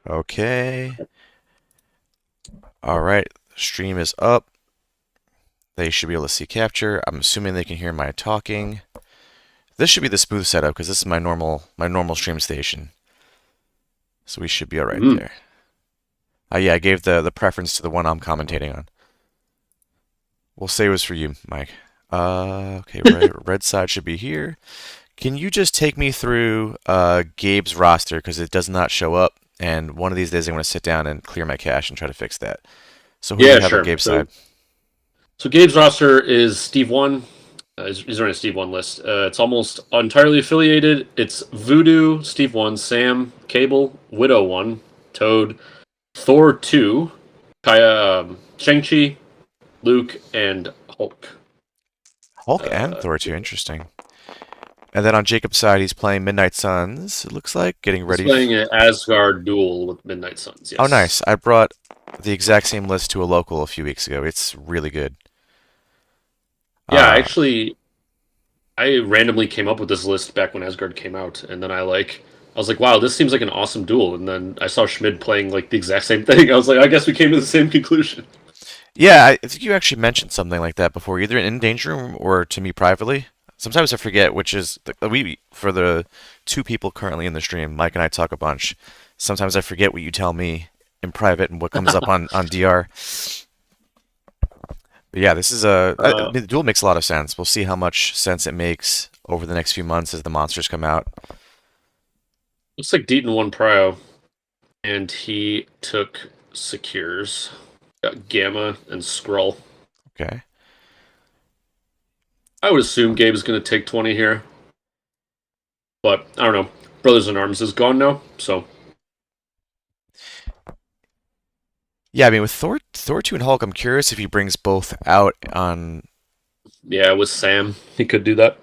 Okay. All right. Stream is up. They should be able to see capture. I'm assuming they can hear my talking. This should be the smooth setup because this is my normal stream station. So we should be all right Mm. there. Yeah, I gave the preference to the one I'm commentating on. We'll say it was for you, Mike. Okay, red side should be here. Can you just take me through Gabe's roster because it does not show up, and one of these days I'm going to sit down and clear my cache and try to fix that. So who do you Yeah, have on sure. Gabe's side? So Gabe's roster is Steve One. He's running a Steve One list. It's almost entirely affiliated. It's Voodoo, Steve One, Sam, Cable, Widow One, Toad, Thor Two, Kaya, Shang-Chi, Luke, and Hulk. Hulk and Uh, Thor too. Interesting. And then on Jacob's side, he's playing Midnight Suns. It looks like getting he's ready. playing an Asgard duel with Midnight Suns. Oh, Yes. nice. I brought the exact same list to a local a few weeks ago. It's really good. Yeah, Uh, actually, I randomly came up with this list back when Asgard came out, and then I was like, wow, this seems like an awesome duel. And then I saw Schmid playing like the exact same thing. I was like, I guess we came to the same conclusion. yeah, I think you actually mentioned something like that before, either in Danger Room or to me privately. Sometimes I forget which is we for the two people currently in the stream. Mike and I talk a bunch. Sometimes I forget what you tell me in private and what comes up on DR. But yeah, this is I Uh, mean, the duel makes a lot of sense. We'll see how much sense it makes over the next few months as the monsters come out. Looks like Deaton won Prio, and he took Secures, got Gamma and Skrull. Okay. I would assume Gabe is going to take 20 here, but I don't know. Brothers in Arms is gone now, so Yeah, I mean with Thor 2 and Hulk, I'm curious if he brings both out on. yeah, with Sam, he could do that.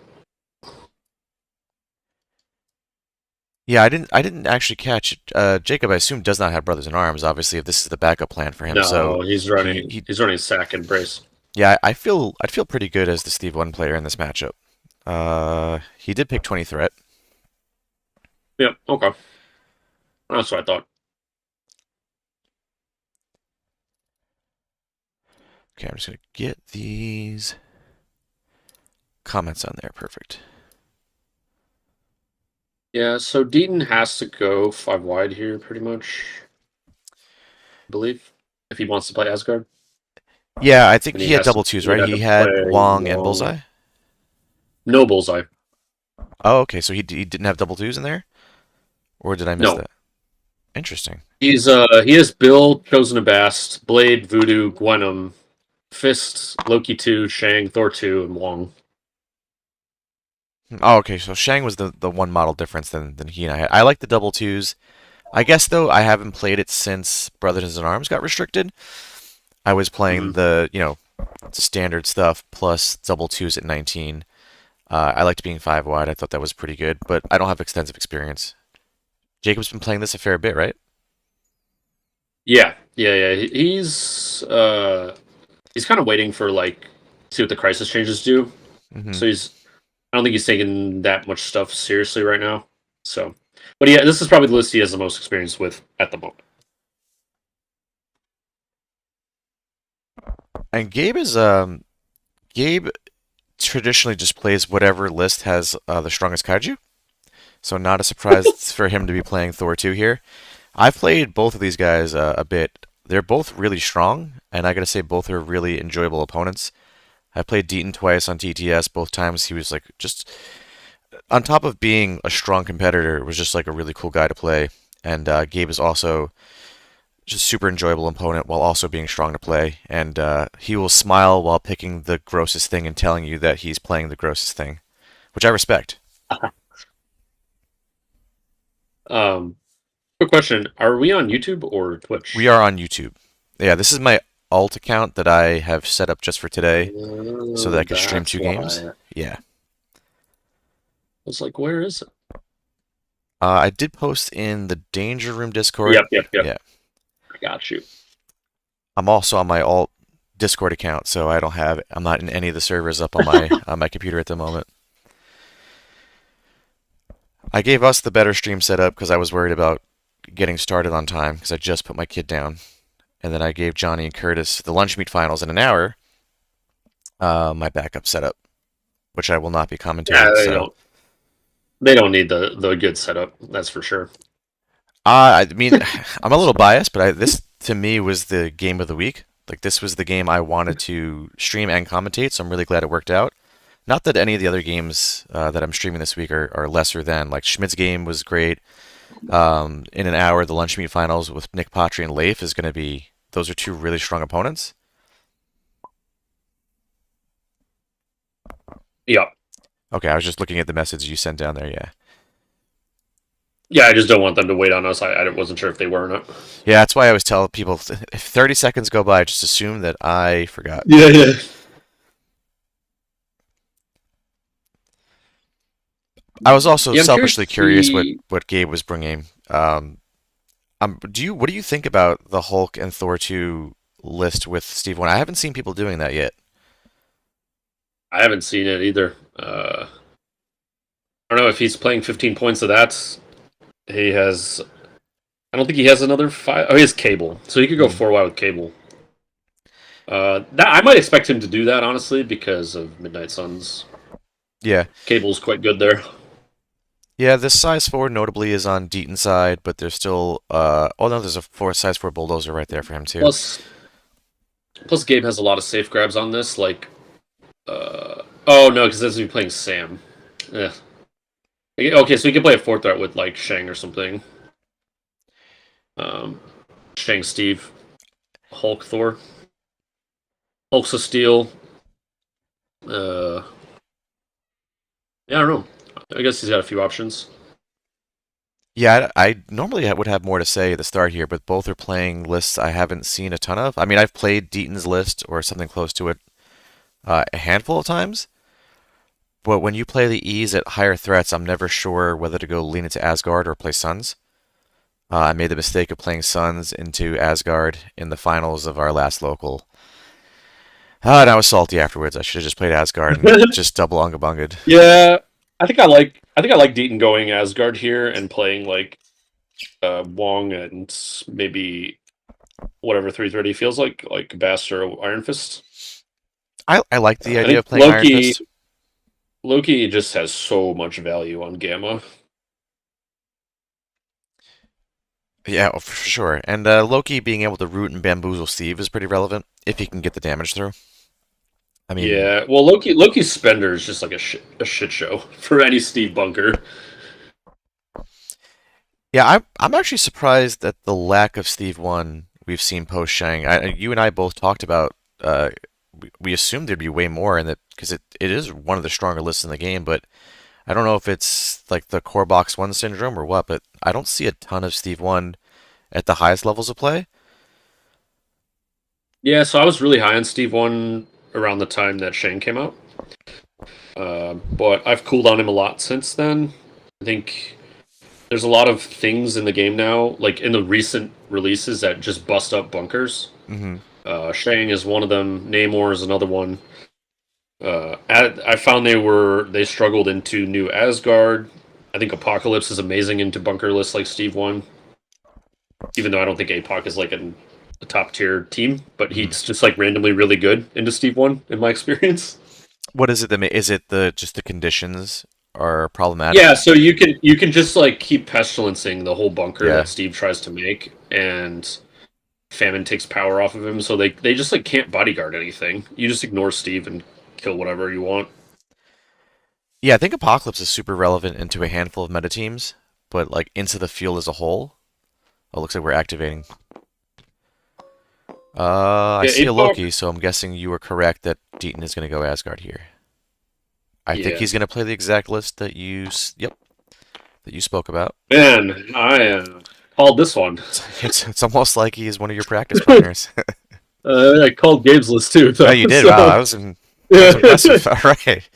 Yeah, I didn't actually catch Jacob. I assume does not have brothers in arms. Obviously, if this is the backup plan for him, so No, he he's running Sack and Brace. yeah, I'd feel pretty good as the Steve One player in this matchup. He did pick 20 threat. Yep, okay. That's what I thought. Okay, I'm just gonna get these comments on there. Perfect. Yeah, so Deaton has to go 5 wide here, pretty much, I believe, if he wants to play Asgard. Yeah, I think And he had double twos, he'd right? have to He had play Wong and Wong. Bullseye. No Bullseye. Oh, okay, so he didn't have double twos in there, or did I miss No. that? Interesting. He has Bill, Chosen of Bast, Blade, Voodoo, Gwenum, Fist, Loki 2, Shang, Thor 2, and Wong. Oh, okay, so Shang was the one model difference than he and I had. I like the double twos. I guess though I haven't played it since Brothers in Arms got restricted. I was playing Mm-hmm. the standard stuff plus double twos at 19. I liked being 5 wide. I thought that was pretty good, but I don't have extensive experience. Jacob's been playing this a fair bit, right? Yeah. He's kind of waiting for like see what the crisis changes do. Hmm. So I don't think he's taking that much stuff seriously right now. So, but yeah, this is probably the list he has the most experience with at the moment. And Gabe traditionally just plays whatever list has the strongest kaiju. So not a surprise for him to be playing Thor 2 here. I've played both of these guys a bit. They're both really strong, and I gotta say both are really enjoyable opponents. I played Deaton twice on TTS. Both times he was like just on top of being a strong competitor, was just like a really cool guy to play. And Gabe is also just super enjoyable opponent while also being strong to play. And he will smile while picking the grossest thing and telling you that he's playing the grossest thing, which I respect. Um, quick question: are we on YouTube or We Twitch? are on YouTube. Yeah, this is my alt account that I have set up just for today so that I can stream That's two games. why. I Yeah. was like, where is it? I did post in the Danger Room Discord. Yep. Yeah. I got you. I'm also on my alt Discord account, so I'm not in any of the servers up on my on my computer at the moment. I gave us the better stream setup because I was worried about getting started on time because I just put my kid down, and then I gave Johnny and Curtis the lunch meet finals in an hour. My backup setup, which I will not be Yeah, commentating. So, they don't need the good setup. That's for sure. I mean, I'm a little biased, but this to me was the game of the week. Like this was the game I wanted to stream and commentate, so I'm really glad it worked out. Not that any of the other games that I'm streaming this week are lesser than. Like Schmidt's game was great. In an hour, the lunch meet finals with Nick Patry and Leif is going to be. Those are two really strong opponents. Yeah. Okay, I was just looking at the message you sent down there. Yeah, Yeah, I just don't want them to wait on us. I wasn't sure if they were or not. yeah. That's why I always tell people if 30 seconds go by, just assume that I forgot. Yeah, yeah. I was also Yeah, I'm curious selfishly to curious what see. Gabe was bringing. What do you think about the Hulk and Thor 2 list with Steve 1? I haven't seen people doing that yet. I haven't seen it either. I don't know if he's playing 15 points of that. He has. I don't think he has another five. Oh, he has Cable, so he could go Hmm. 4 wide with Cable. That I might expect him to do that honestly because of Midnight Suns. Yeah. Cable's quite good there. Yeah, this size 4 notably is on Deaton's side, but there's still oh no, there's a size 4 bulldozer right there for him too. Plus, Gabe has a lot of safe grabs on this. Like, oh no, because this is playing Sam. Yeah. Okay, so he can play a fourth threat with like Shang or something. Um, Shang Steve, Hulk Thor, Hulk's a steel. Uh, yeah, I don't know. I guess he's got a few options. Yeah, I normally would have more to say at the start here, but both are playing lists I haven't seen a ton of. I mean, I've played Deaton's list or something close to it a handful of times, but when you play the E's at higher threats, I'm never sure whether to go lean into Asgard or play Suns. I made the mistake of playing Suns into Asgard in the finals of our last local. And I was salty afterwards. I should have just played Asgard and just double ungabunged. Yeah, I think I like Deaton going Asgard here and playing like Wong and maybe whatever 330 feels like Bass or Iron Fist. I like the I idea think of playing Iron Fist. Loki just has so much value on Gamma. Yeah, oh, for sure. And Loki being able to root and bamboozle Steve is pretty relevant if he can get the damage through. I mean, Yeah, well, Loki's spender is just like a shit show for any Steve bunker. yeah, I'm actually surprised at the lack of Steve one we've seen post Shang. You and I both talked about. We assumed there'd be way more, and that because it is one of the stronger lists in the game, but I don't know if it's like the core box one syndrome or what. But I don't see a ton of Steve one at the highest levels of play. Yeah, so I was really high on Steve one around the time that Shane came out, but I've cooled on him a lot since then. I think there's a lot of things in the game now, like in the recent releases, that just bust up bunkers. Hmm. Shang is one of them. Namor is another one. I found they struggled into new Asgard. I think Apocalypse is amazing into bunker lists like Steve one, even though I don't think APOC is like a top tier team, but Hmm. he's just like randomly really good into Steve one in my experience. What is it that is it the just the conditions are Yeah, problematic? so you can just like keep pestilencing the whole bunker Yeah. that Steve tries to make, and Famine takes power off of him, so they just like can't bodyguard anything. You just ignore Steve and kill whatever you want. Yeah, I think Apocalypse is super relevant into a handful of meta teams, but like into the field as a whole. Oh, looks like we're activating. I Yeah, see a APOC. Loki, so I'm guessing you were correct that Deaton is going to go Asgard here. I think Yeah, he's going to play the exact list that yep, that you spoke about. man, I called this one. It's almost like he is one of your practice partners. I called Gabe's list too, Oh, though. you did. Wow, So that was yeah, impressive. All right.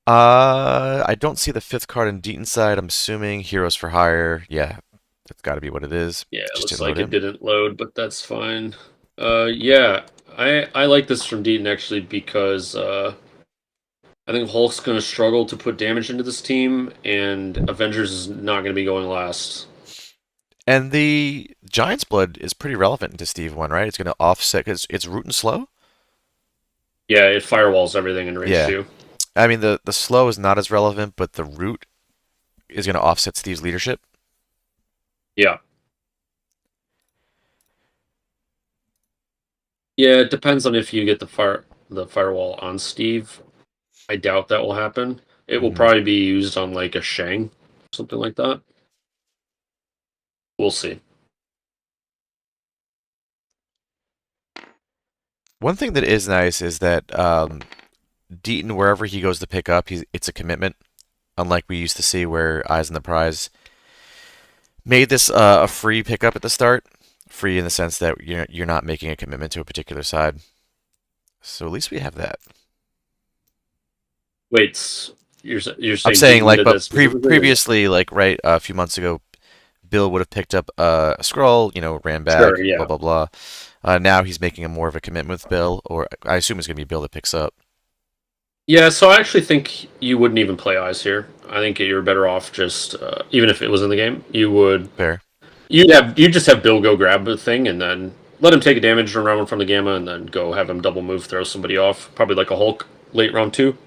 I don't see the fifth card in Deaton's side. I'm assuming Heroes for Hire. Yeah, that's got to be what it is. yeah, it Just looks didn't load like it in. didn't load, but that's fine. Yeah, I like this from Deaton actually because I think Hulk's going to struggle to put damage into this team, and Avengers is not going to be going last. And the Giant's Blood is pretty relevant to Steve 1, right? It's going to offset because it's root and slow. Yeah, it firewalls everything in range Yeah. 2. I mean, the slow is not as relevant, but the root is going to offset Steve's leadership. Yeah. Yeah, it depends on if you get the firewall on Steve. I doubt that will happen. It will Hmm. probably be used on like a Shang, something like that. We'll see. One thing that is nice is that Deaton, wherever he goes to pick up, it's a commitment. Unlike we used to see where Eyes on the Prize made this a free pickup at the start. Free in the sense that you're not making a commitment to a particular side. So at least we have that. Wait, you're I'm saying saying Deaton like, did but that specifically? Or... previously, like right a few months ago, Bill would have picked up a scroll, ran Sure, back, blah yeah. blah blah. Now he's making a more of a commitment with Bill, or I assume it's gonna be Bill that picks up. Yeah, so I actually think you wouldn't even play eyes here. I think you're better off just even if it was in the game, Fair. you just have Bill go grab the thing and then let him take a damage run around from the gamma and then go have him double move throw somebody off, probably like a Hulk late round 2.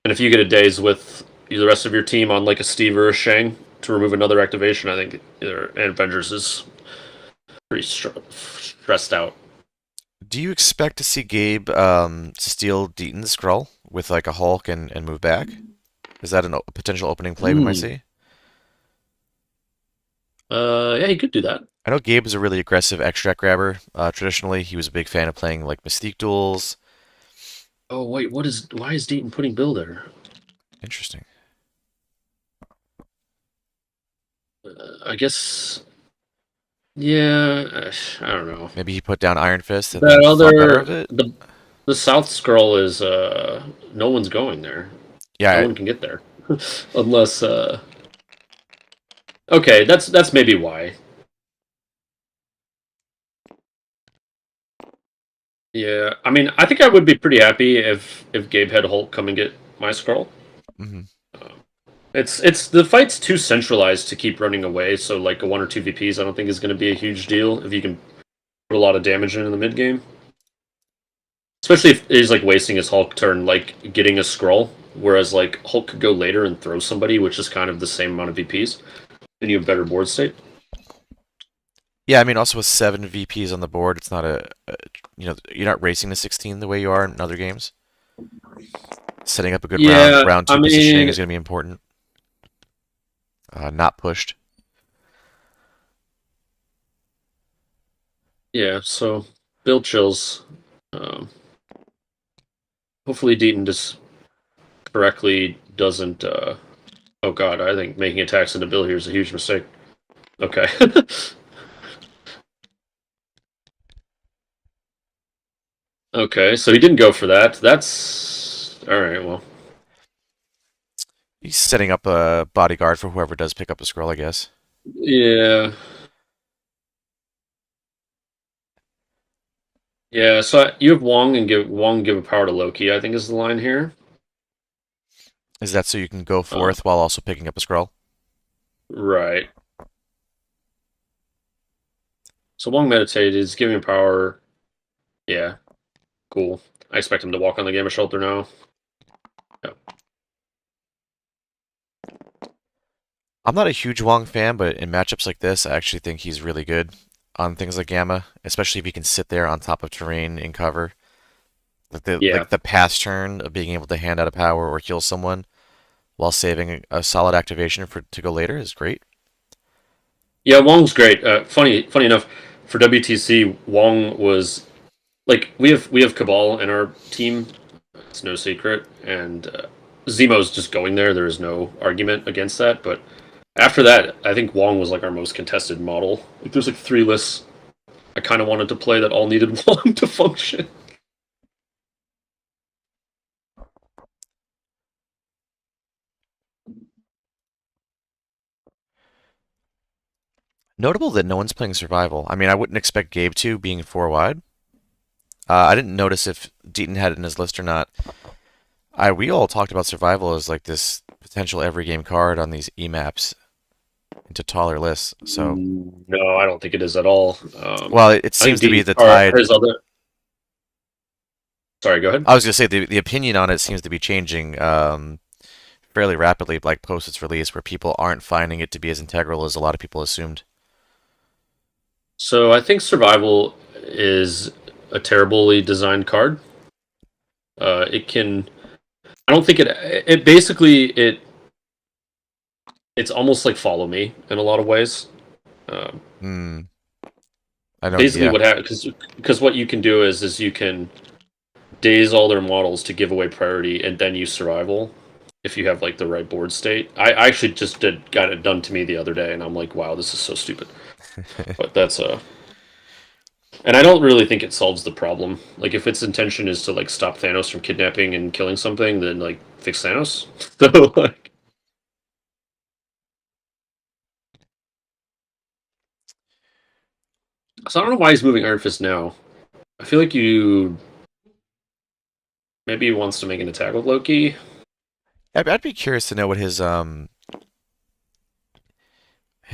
And if you get a daze with the rest of your team on like a Steve or a Shang to remove another activation, I think either Avengers is pretty stressed out. Do you expect to see Gabe steal Deaton's scroll with like a Hulk and move back? Is that a potential opening play we might Hmm. see? Yeah, he could do that. I know Gabe is a really aggressive extract grabber. Traditionally, he was a big fan of playing like Mystique duels. Oh wait, why is Deaton putting Bill there? Interesting. I guess yeah, I don't know. Maybe he put down Iron Fist and That then thought better of other it. the South Scroll is no one's going there. No Yeah, one can get there unless okay, that's maybe why. Yeah, I mean, I think I would be pretty happy if Gabe had Hulk come and get my scroll. hmm. It's the fight's too centralized to keep running away. So like a 1 or 2 VPs, I don't think is going to be a huge deal if you can put a lot of damage in the mid game. Especially if he's like wasting his Hulk turn, like getting a scroll, whereas like Hulk could go later and throw somebody, which is kind of the same amount of VPs, and you have better board state. Yeah, I mean, also with 7 VPs on the board, it's not you're not racing to 16 the way you are in other games. Setting up a good Yeah, round I two positioning mean, is going to be important. Not pushed. yeah. So build chills. Um, Hopefully Deaton just correctly doesn't. Oh god, I think making attacks into Bill here is a huge mistake. Okay. Okay, so he didn't go for that. That's all right. Well, He's setting up a bodyguard for whoever does pick up the scroll, I guess. yeah, yeah. So you have Wong give a power to Loki. I think is the line here. Is that so you can go Uh, forth while also picking up a scroll? right. So Wong meditated is giving power. Yeah, cool. I expect him to walk on the Gamma Shelter now. Yeah. I'm not a huge Wong fan, but in matchups like this, I actually think he's really good on things like Gamma, especially if he can sit there on top of terrain in cover. Yeah. Like the pass turn of being able to hand out a power or heal someone while saving a solid activation for to go later is great. Yeah, Wong's great. Funny enough, for WTC, Wong was like we have Cabal in our team. It's no secret, and Zemo's just going there. There is no argument against that. But after that, I think Wong was like our most contested model. Like there's like 3 lists I kind of wanted to play that all needed Wong to function. Notable that no one's playing survival. I mean, I wouldn't expect Gabe to being 4 wide. I didn't notice if Deaton had it in his list or not. We all talked about survival as like this potential every game card on these E-maps into taller lists. So, No, I don't think it is at all. well, it I think seems to be Deaton the or tide. his other. Sorry, go ahead. I was gonna say the opinion on it seems to be changing fairly rapidly, like post its release, where people aren't finding it to be as integral as a lot of people assumed. So I think survival is a terribly designed card. It can. I don't think it. It basically it's almost like follow me in a lot of ways. Um, Hmm. I know. Basically, Yeah. what happens because what you can do is you can daze all their models to give away priority, and then use survival if you have like the right board state. I actually just got it done to me the other day, and I'm like, wow, this is so stupid. But that's and I don't really think it solves the problem. Like, if its intention is to like stop Thanos from kidnapping and killing something, then like fix Thanos. So like, so I don't know why he's moving Iron Fist now. I feel like you maybe he wants to make an attack with Loki. I'd be curious to know what his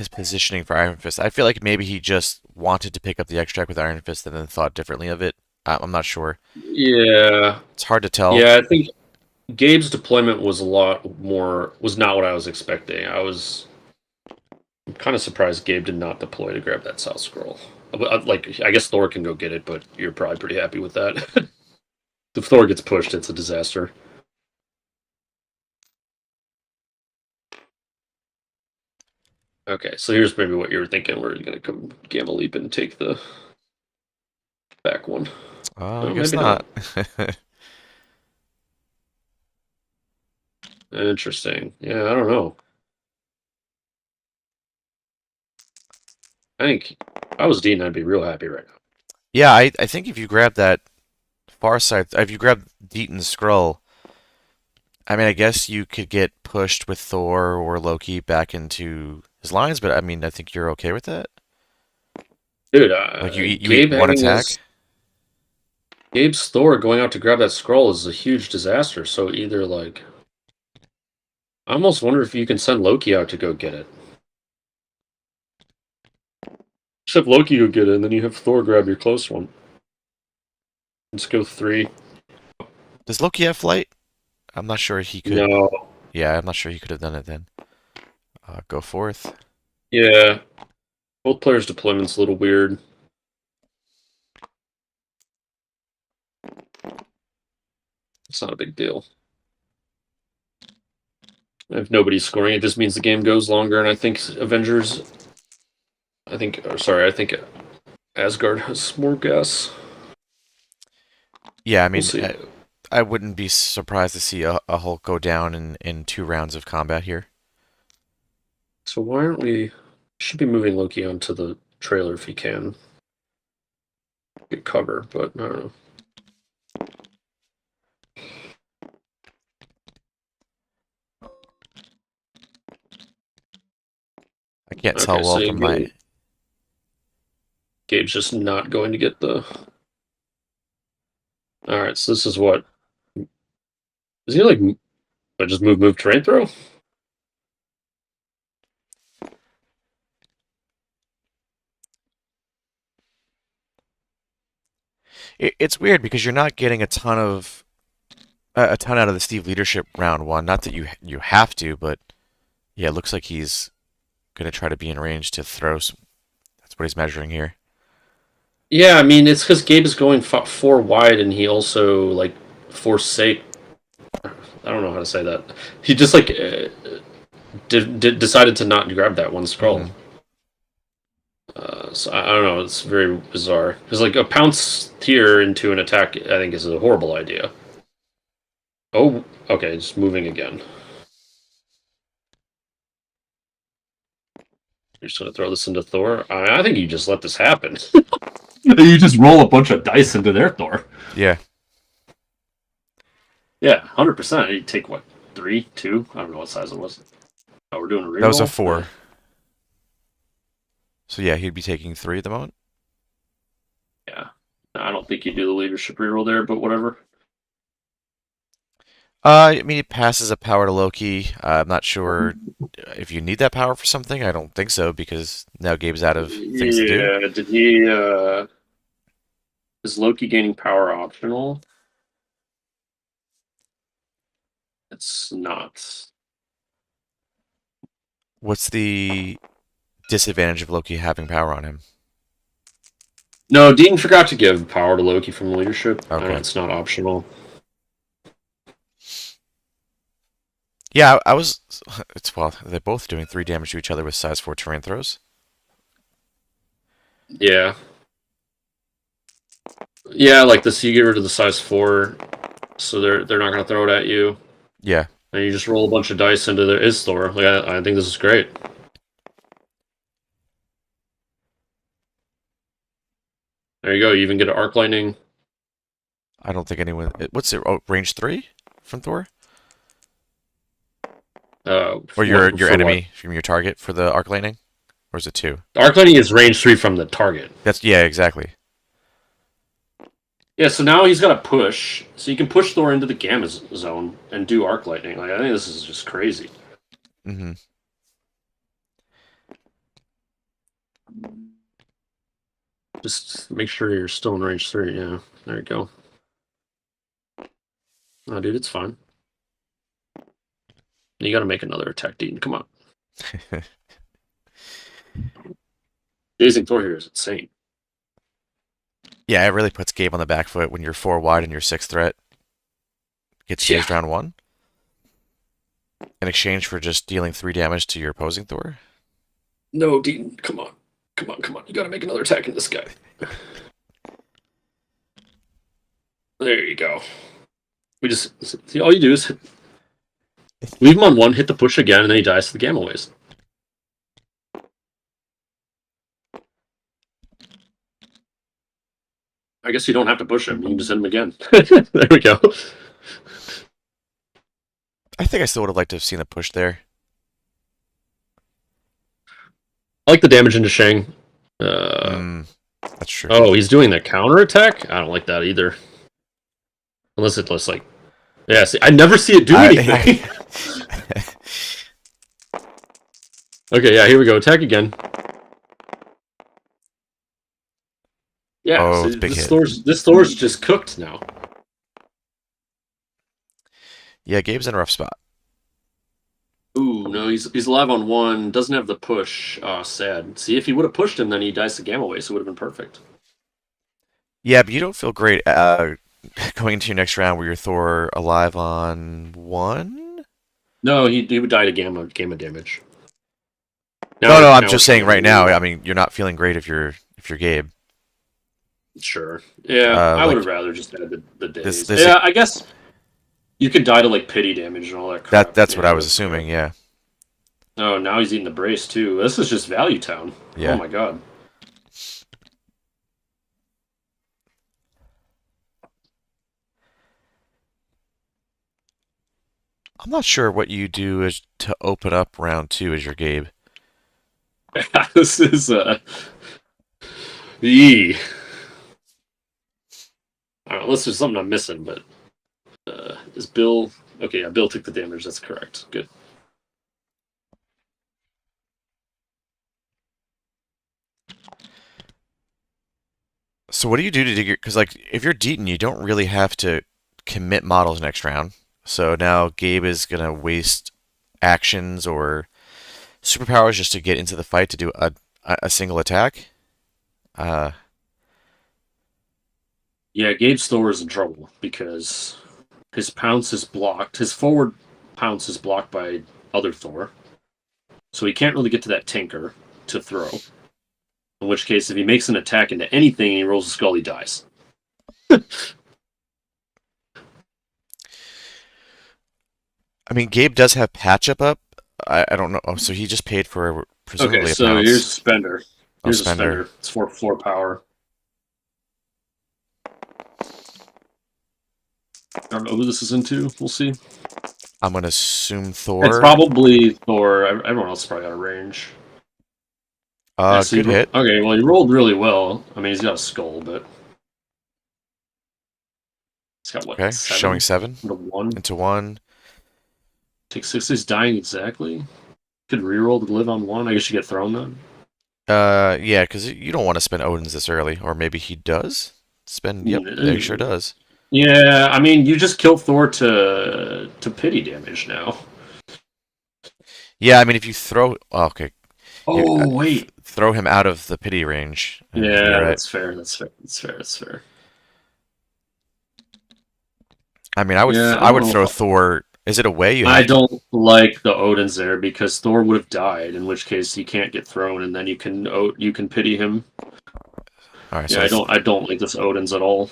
positioning for Iron Fist. I feel like maybe he just wanted to pick up the extract with Iron Fist and then thought differently of it. I'm not sure. Yeah, It's hard to tell. yeah. I think Gabe's deployment was a lot more was not what I was expecting. I'm kind of surprised Gabe did not deploy to grab that South Scroll. Like, I guess Thor can go get it, but you're probably pretty happy with that. If Thor gets pushed, it's a disaster. Okay, so here's maybe what you were thinking. We're gonna come Gamma Leap and take the back one. I No, guess maybe not. not. Interesting. Yeah, I don't know. I think if I was Dean, I'd be real happy right now. Yeah, I think if you grab that far side, if you grab Deaton's scroll, I mean, I guess you could get pushed with Thor or Loki back into his lines, but I mean, I think you're okay with that. Dude, Like you eat Gabe one having attack. his Gabe's Thor going out to grab that scroll is a huge disaster. So either like, I almost wonder if you can send Loki out to go get it. Just have Loki go get it, and then you have Thor grab your close one. Let's go three. Does Loki have flight? I'm not sure he could. No. Yeah, I'm not sure he could have done it then. Go forth. Yeah. Both players' deployment's a little weird. It's not a big deal. If nobody's scoring, it just means the game goes longer, and I think Avengers. I think Asgard has more gas. Yeah, I We'll mean, see. I wouldn't be surprised to see a Hulk go down in 2 rounds of combat here. So why aren't we? Should be moving Loki onto the trailer if he can get cover, but I don't know. I can't Okay, tell well so from my. Gabe's just not going to get the. All right, so this is what is he like? Just move terrain throw? It's weird because you're not getting a ton out of the Steve leadership round one. Not that you have to, but yeah, it looks like he's gonna try to be in range to throw. That's what he's measuring here. Yeah, I mean it's because Gabe is going four wide, and he also like forsake. I don't know how to say that. He just like decided to not grab that one scroll. Hmm. So I don't know. It's very bizarre because like a pounce here into an attack, I think is a horrible idea. Oh, okay, just moving again. You're just gonna throw this into Thor. I think you just let this happen. You just roll a bunch of dice into their Thor. Yeah, Yeah, 100%. You take what, three, two? I don't know what size it was. Oh, we're doing a that was a reroll. 4. So yeah, he'd be taking 3 at the moment. Yeah, I don't think you do the leadership reroll there, but whatever. I mean, it passes a power to Loki. I'm not sure if you need that power for something. I don't think so because now Gabe's out of things to do. Yeah, did he is Loki gaining power optional? It's not. What's the disadvantage of Loki having power on him? No, Dean forgot to give power to Loki from leadership. Okay. It's not optional. Yeah, I was. It's well, they're both doing 3 damage to each other with size 4 terrain throws. Yeah. Yeah, like this you get rid of the size 4, so they're not gonna throw it at you. Yeah, And you just roll a bunch of dice into their Isthor. Like I think this is great. There you go. You even get an arc lightning. I don't think anyone. What's it? Oh, range 3 from Thor, or your For what? enemy from your target for the arc lightning, or is it 2? Arc lightning is range 3 from the target. That's yeah, exactly. Yeah, so now he's got to push. So you can push Thor into the Gamma zone and do arc lightning. Like I think this is just crazy. Hmm. Just make sure you're still in range 3. Yeah, there you go. Oh, dude, it's fine. You got to make another attack, Dean. Come on. Dazing Thor here is insane. Yeah, it really puts Gabe on the back foot when you're 4 wide and your 6th threat gets dazed round 1 in exchange for just dealing 3 damage to your opposing Thor. No, Dean, come on. Come on, come on. You got to make another attack in this guy. There you go. We just see all you do is leave him on 1, hit the push again, and then he dies to the gamma waste. I guess you don't have to push him. You can just hit him again. There we go. I think I still would have liked to have seen a push there. I like the damage into Shang. That's true. Oh, he's doing the counter attack? I don't like that either. Unless it looks like. Yeah, see, I never see it do anything. Okay, yeah, here we go. Attack again. Yeah, Oh, see, it's a big hit. this Thor's just cooked now. Yeah, Gabe's in a rough spot. Ooh, no, he's alive on 1. Doesn't have the push. Oh, sad. See, if he would have pushed him, then he dies the gamma waste. So it would have been perfect. Yeah, but you don't feel great going into your next round where you're Thor alive on 1? No, he would die to gamma damage. No, I'm just saying right now. I mean, you're not feeling great if you're Gabe. Sure. Yeah, I would have rather just had the days. This Yeah, I guess you could die to like pity damage and all that crap. that's what I was assuming. Yeah. Oh, now he's eating the brace too. This is just Value Town. Yeah. Oh my god. I'm not sure what you do is to open up round 2 as your Gabe. This is Yee. I don't know, unless there's something I'm missing, but is Bill okay, yeah, Bill took the damage, that's correct. Good. So what do you do to dig your? Because like if you're Deaton, you don't really have to commit models next round. So now Gabe is gonna waste actions or superpowers just to get into the fight to do a single attack. Uh, Yeah, Gabe's Thor is in trouble because his pounce is blocked. His forward pounce is blocked by other Thor. So he can't really get to that tinker to throw. In which case, if he makes an attack into anything and he rolls a skull, he dies. I mean, Gabe does have patch up. I don't know. Oh, so he just paid for presumably Okay, a so here's a pounce. spender. Oh, Here's a spender. spender. It's for 4 power. I don't know who this is into. We'll see. I'm gonna assume Thor. It's probably Thor. Everyone else probably got a range. Yeah, so Good hit. Okay, well, he rolled really well. I mean, he's got a skull, but It's got what, Okay, showing 7 7 into 1? into 1. Take 6, he's dying exactly. Could reroll to live on 1. I guess you get thrown then. Yeah, because you don't want to spend Odin's this early, or maybe he does spend. Yep, there he sure Mm, does. Yeah, I mean, you just kill Thor to pity damage now. Yeah, I mean, if you throw, oh, okay, Oh wait. throw him out of the pity range, and maybe you're Yeah, right. that's fair. That's fair. That's fair. That's fair. I mean, Yeah, I I don't would know throw if Thor. Is it away? You I have to. don't like the Odin's there because Thor would have died, in which case he can't get thrown, and then you can pity him. All right, Yeah, so I don't like this Odin's at all.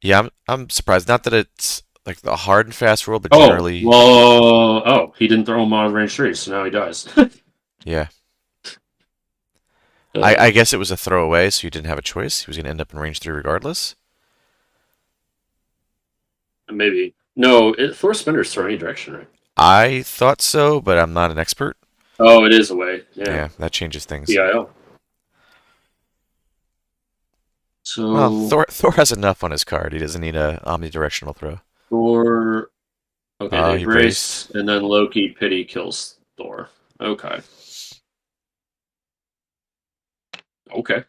yeah, I'm surprised. Not that it's like the hard and fast rule, but Oh, generally, well, oh, he didn't throw him out of range 3, so now he dies. yeah. uh, I guess it was a throwaway, so you didn't have a choice. He was going to end up in range 3 regardless. maybe. No, Thor Spinner's throw any direction, right? I thought so, but I'm not an expert. Oh, it is away. Yeah, Yeah, that changes things. PIO. Well, So Thor has enough on his card. He doesn't need a omnidirectional throw. Thor. Okay, they He braced. brace, and then Loki pity kills Thor. Okay. Okay.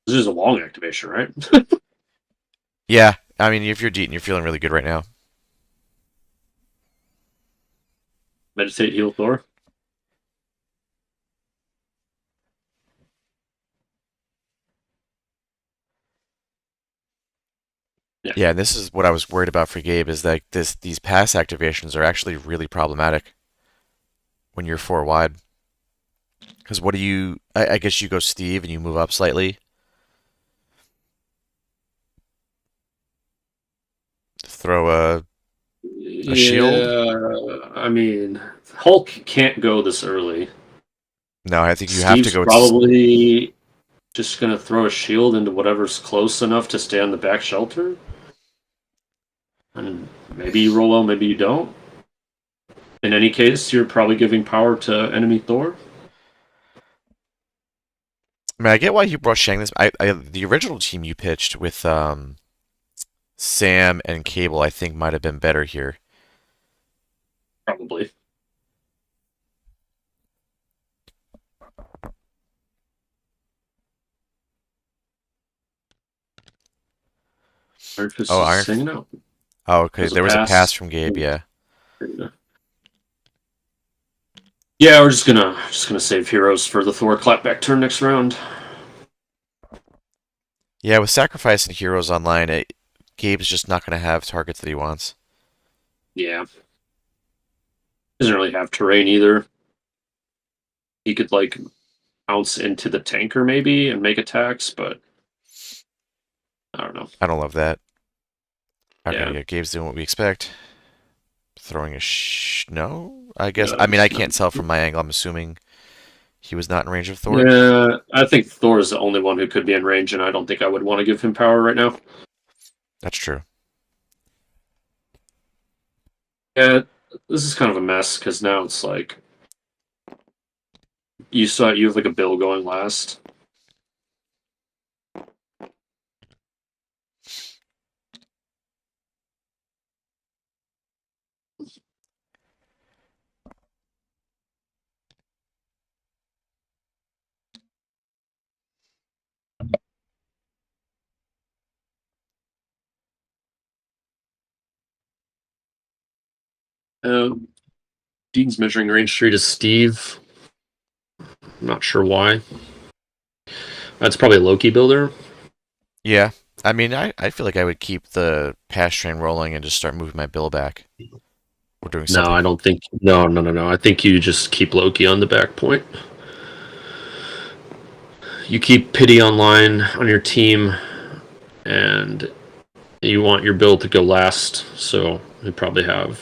This is a long activation, right? Yeah, I mean, if you're Deaton, you're feeling really good right now. Meditate, heal Thor. Yeah. Yeah, and this is what I was worried about for Gabe is that these pass activations are actually really problematic when you're 4 wide. Because what do you? I guess you go Steve and you move up slightly. Throw a shield. Yeah, I mean, Hulk can't go this early. No, I think you have to Steve's go. It's probably just gonna throw a shield into whatever's close enough to stay on the back shelter. And maybe you roll well, maybe you don't. In any case, you're probably giving power to enemy Thor. I mean, I get why you brought Shang this. The original team you pitched with Sam and Cable, I think might have been better here. Probably. Iron Fist Oh, is Iron. hanging out. Oh, okay. There's a There was a pass pass. from Gabe. Yeah. Yeah, we're just gonna save heroes for the Thor clapback turn next round. Yeah, with sacrificing heroes online, Gabe's just not going to have targets that he wants. Yeah. Doesn't really have terrain either. He could like bounce into the tanker maybe and make attacks, but I don't know. I don't love that. Okay, Yeah. yeah, Gabe's doing what we expect. Throwing a no, I guess. I No, mean, I no. can't tell from my angle. I'm assuming he was not in range of Thor. Yeah, I think Thor is the only one who could be in range, and I don't think I would want to give him power right now. That's true. Yeah, this is kind of a mess because now it's like you have like a Bill going last. Dean's measuring range 3 to Steve. I'm not sure why. That's probably a Loki builder. Yeah, I mean, I feel like I would keep the pass train rolling and just start moving my bill back. We're doing No, I something. don't think. No, no, no, no. I think you just keep Loki on the back point. You keep Pity online on your team, and you want your build to go last. So you probably have.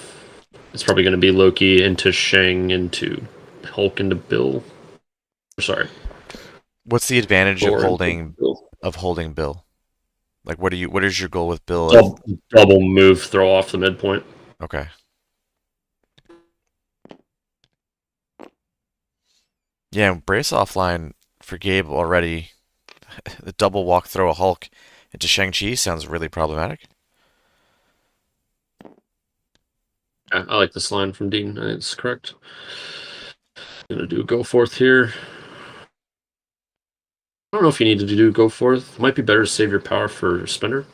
It's probably going to be Loki into Shang into Hulk into Bill. Sorry, What's the advantage Thor into Bill. of holding Bill? Like, what is your goal with Bill? Double move, throw off the midpoint. Okay. Yeah, brace offline for Gabe already The double walk throw a Hulk into Shang-Chi sounds really problematic. I like this line from Dean. It's correct. Gonna do go forth here. I don't know if you need to do go forth. Might be better to save your power for spender.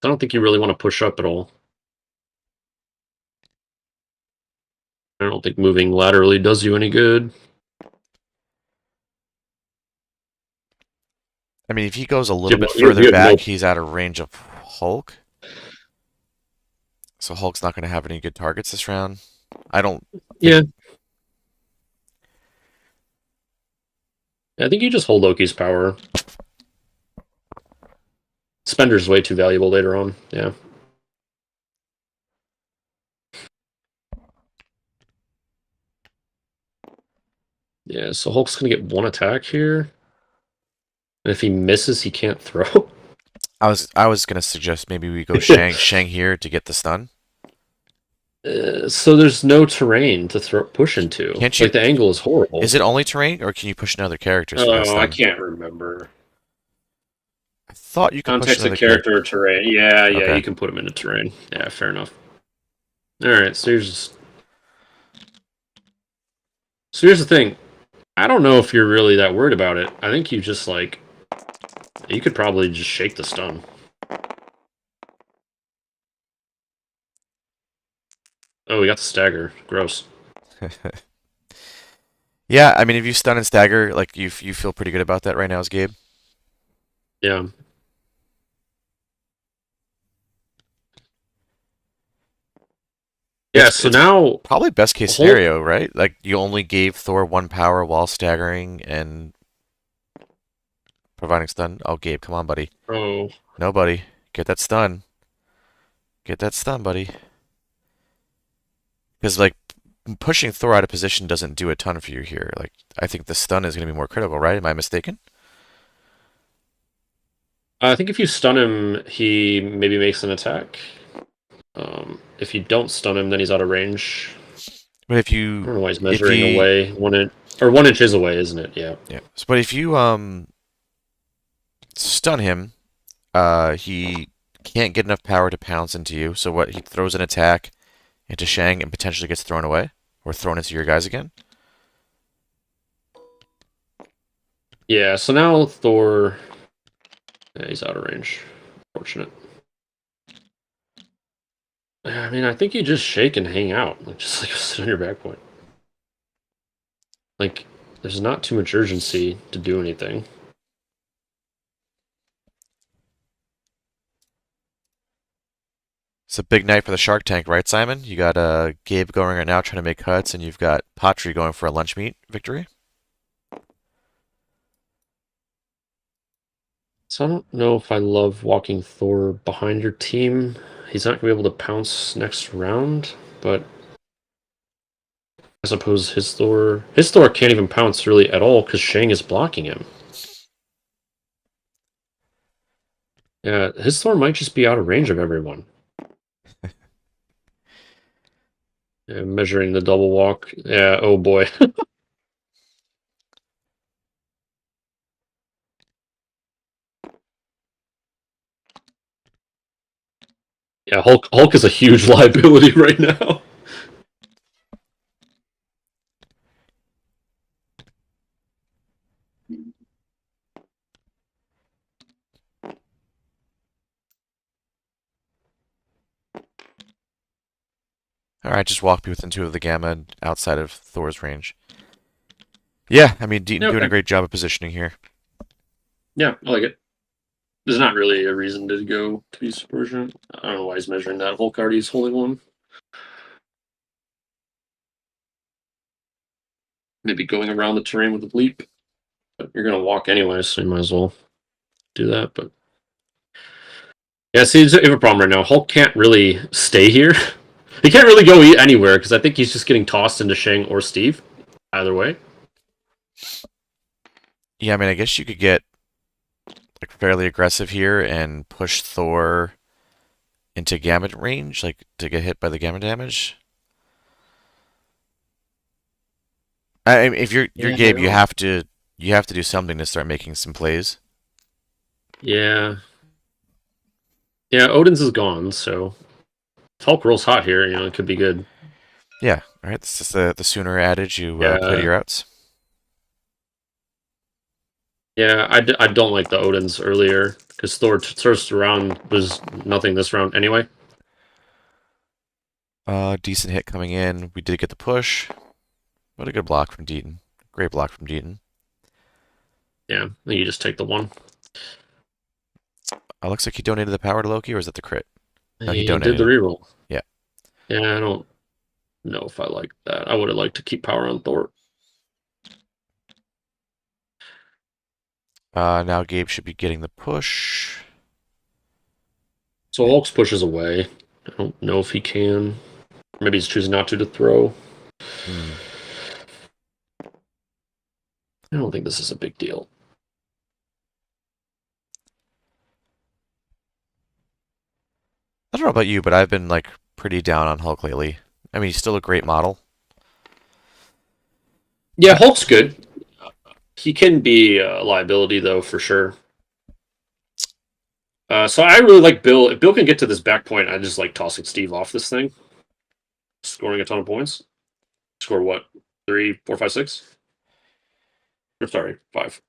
I don't think you really want to push up at all. I don't think moving laterally does you any good. I mean, if he goes a little You bit have no, further you have back, no he's out of range of Hulk. So Hulk's not going to have any good targets this round. I don't think. yeah. I think you just hold Loki's power. Spender's way too valuable later on. Yeah. Yeah, so Hulk's gonna get one attack here. And if he misses, he can't throw. I was going to suggest maybe we go Shang here to get the stun. So there's no terrain to push into. Can't you? Like the angle is horrible. Is it only terrain, or can you push in other characters for that Oh, I stun? can't remember. I thought you could push Context of another character. character or terrain. Yeah, Okay. you can put him into terrain. Yeah, fair enough. All right, so here's the thing. I don't know if you're really that worried about it. I think you just like you could probably just shake the stun. Oh, we got the stagger. Gross. Yeah, I mean, if you stun and stagger, like you feel pretty good about that right now, as Gabe. Yeah. Yeah, so It's now probably best case Hulk. scenario, right? Like you only gave Thor one power while staggering and providing stun. Oh, Gabe, come on, buddy. Oh, No, buddy. Get that stun. Get that stun, buddy. Because like pushing Thor out of position doesn't do a ton for you here. Like I think the stun is going to be more critical, right? Am I mistaken? I think if you stun him, he maybe makes an attack. If you don't stun him, then he's out of range. But I don't know why he's if measuring he, away 1 inch or 1 inch is away, isn't it? Yeah. yeah. But if you stun him, he can't get enough power to pounce into you. So what? He throws an attack into Shang and potentially gets thrown away or thrown into your guys again. Yeah. So now Thor, yeah, he's out of range. Fortunate. I mean, I think you just shake and hang out, like just like sit on your back point. Like, there's not too much urgency to do anything. It's a big night for the Shark Tank, right, Simon? You got Gabe going right now trying to make cuts, and you've got Patry going for a lunch meat victory. So I don't know if I love walking Thor behind your team. He's not gonna be able to pounce next round, but I suppose his Thor can't even pounce really at all because Shang is blocking him. Yeah, his Thor might just be out of range of everyone. Yeah, measuring the double walk. Yeah, oh boy. Yeah, Hulk is a huge liability right now. All right, just walk me within two of the gamma outside of Thor's range. Yeah, I mean, Deaton Yeah, doing a okay. great job of positioning here. Yeah, I like it. There's not really a reason to go to be super urgent. I don't know why he's measuring that. Hulk already is holding one. Maybe going around the terrain with a bleep. But you're gonna walk anyway, so you might as well do that. But yeah, see, you have a problem right now. Hulk can't really stay here. He can't really go anywhere because I think he's just getting tossed into Shang or Steve. Either way. Yeah, I mean, I guess you could get like fairly aggressive here and push Thor into gamma range, like to get hit by the gamma damage. If you're Yeah, I Gabe, don't. you have to do something to start making some plays. Yeah. Yeah, Odin's is gone, so if Hulk rolls hot here, it could be good. Yeah, all right. This is the sooner adage. You play to Yeah. your outs. Yeah, I don't like the Odins earlier because Thor's first round was nothing this round anyway. Decent hit coming in. We did get the push. What a good block from Deaton. Great block from Deaton. Yeah, then you just take the one. Looks like he donated the power to Loki, or is that the crit? No, he He did donated the it. reroll. Yeah. Yeah, I don't know if I like that. I would have liked to keep power on Thor. Now Gabe should be getting the push. So Hulk's pushes away. I don't know if he can. Maybe he's choosing not to throw. Hmm. I don't think this is a big deal. I don't know about you, but I've been like pretty down on Hulk lately. I mean, he's still a great model. Yeah, Hulk's good. He can be a liability though, for sure. So I really like Bill. If Bill can get to this back point, I just like tossing Steve off this thing, scoring a ton of points. Score what? 3, 4, 5, 6? Or sorry, 5.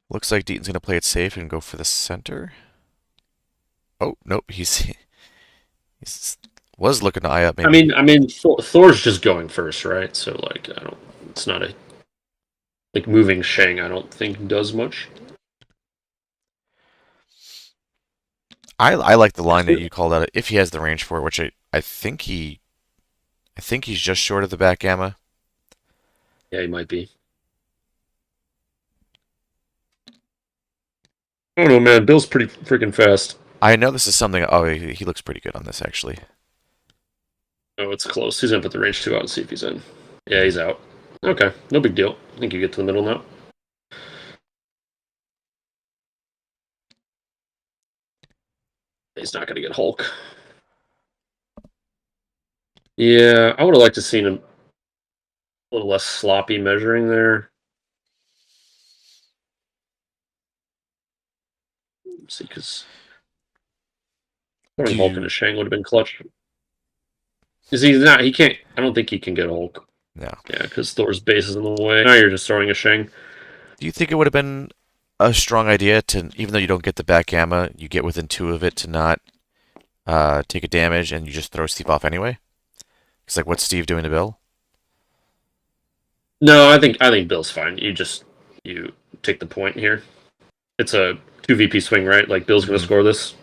Looks like Deaton's gonna play it safe and go for the center. Oh nope, he's was looking to eye up I maybe. mean, I mean, Thor's just going first, right? So like, I don't. It's not a like moving Shang. I don't think does much. I like the line that you called out if he has the range for it, which I think he's just short of the back gamma. Yeah, he might be. I don't know, man. Bill's pretty freaking fast. I know this is something. Oh, he looks pretty good on this actually. Oh, it's close. He's gonna put the range 2 out and see if he's in. Yeah, Hmm. he's out. Okay, no big deal. I think you get to the middle now. He's not gonna get Hulk. Yeah, I would have liked to seen him a little less sloppy measuring there. Let's see, because Do throwing Hulk into you? Shang would have been clutch. Is he not? He can't. I don't think he can get Hulk. No. Yeah, because Thor's base is in the way. Now you're just throwing a Shang. Do you think it would have been a strong idea to, even though you don't get the back gamma, you get within two of it to not take a damage and you just throw Steve off anyway? It's like what's Steve doing to Bill? No, I think Bill's fine. You take the point here. It's a 2 VP swing, right? Like Bill's going to Hmm. score this.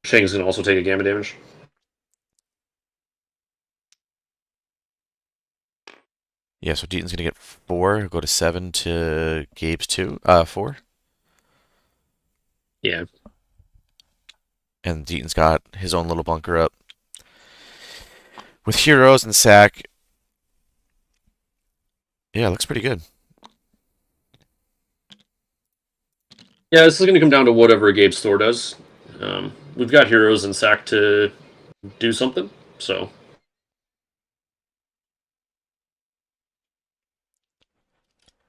Shang's going to also take a gamma damage. Yeah, so Deaton's gonna get four, go to seven to Gabe's two, four, Yeah, and Deaton's got his own little bunker up with heroes and sack. Yeah, looks pretty good. yeah. This is going to come down to whatever Gabe's Thor does. We've got heroes and sack to do something. So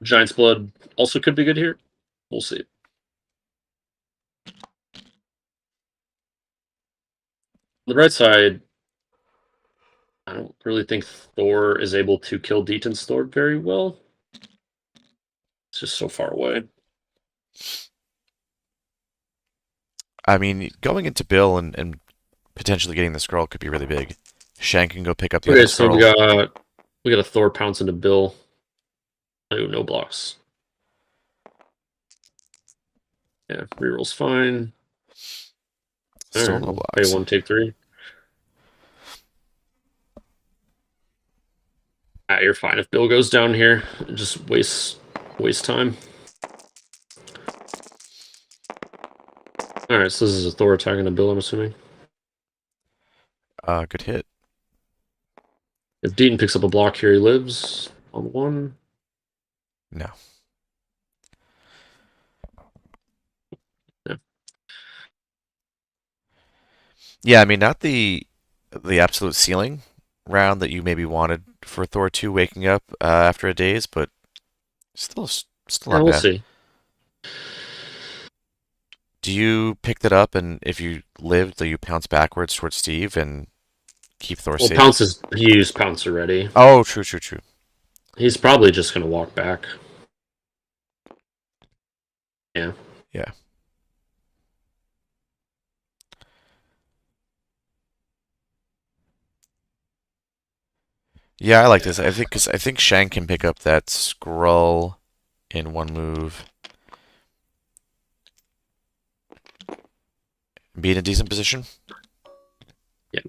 Giant's Blood also could be good here. We'll see. On the right side, I don't really think Thor is able to kill Deaton's Thor very well. It's just so far away. I mean, going into Bill and potentially getting the scroll could be really big. Shank can go pick up the other Okay, so we scroll. got we got a Thor pounce into Bill. Oh, no blocks. Yeah, reroll's fine. All Still right, no we'll pay blocks. 1, take 3. Ah, you're fine. If Bill goes down here, it just waste time. All right, so this is a Thor attacking a Bill, I'm assuming. Good hit. If Deaton picks up a block here, he lives on 1. No. Yeah. Yeah, I mean, not the the absolute ceiling round that you maybe wanted for Thor 2 waking up after a daze, but still Yeah, not we'll bad. see. Do you pick that up, and if you live, do you pounce backwards towards Steve and keep Thor Well, safe? Pounce is he used Pounce already. Oh, true, true, true. He's probably just gonna walk back. Yeah. Yeah. Yeah, I like this. Yeah. I think because I think Shang can pick up that scroll in one move, be in a decent position. Yeah.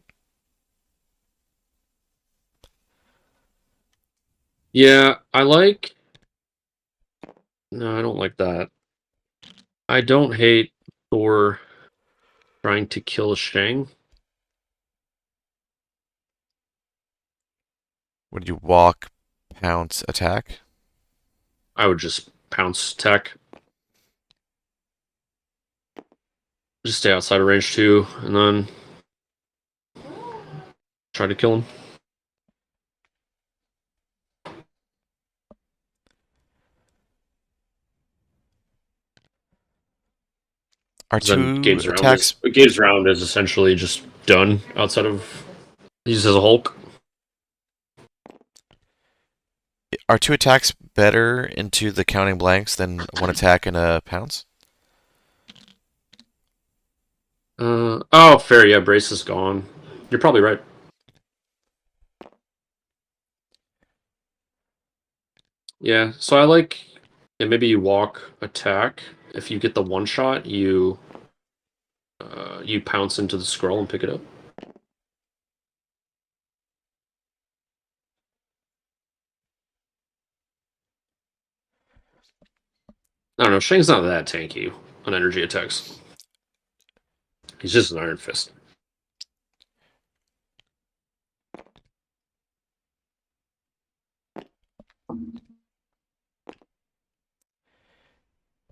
Yeah. I like. No, I don't like that. I don't hate Thor trying to kill Shang. Would you walk, pounce, attack? I would just Pounce tech. Just stay outside of range 2, and then try to kill him. Are Then two attacks Gabe's round is essentially just done outside of he uses a Hulk. are two attacks better into the counting blanks than one attack and a pounce? Oh, fair. Yeah, Brace is gone. You're probably right. Yeah, so I like. Yeah, maybe you walk attack. If you get the one shot, you pounce into the scroll and pick it up. I don't know. Shang's not that tanky on energy attacks. He's just an Iron Fist.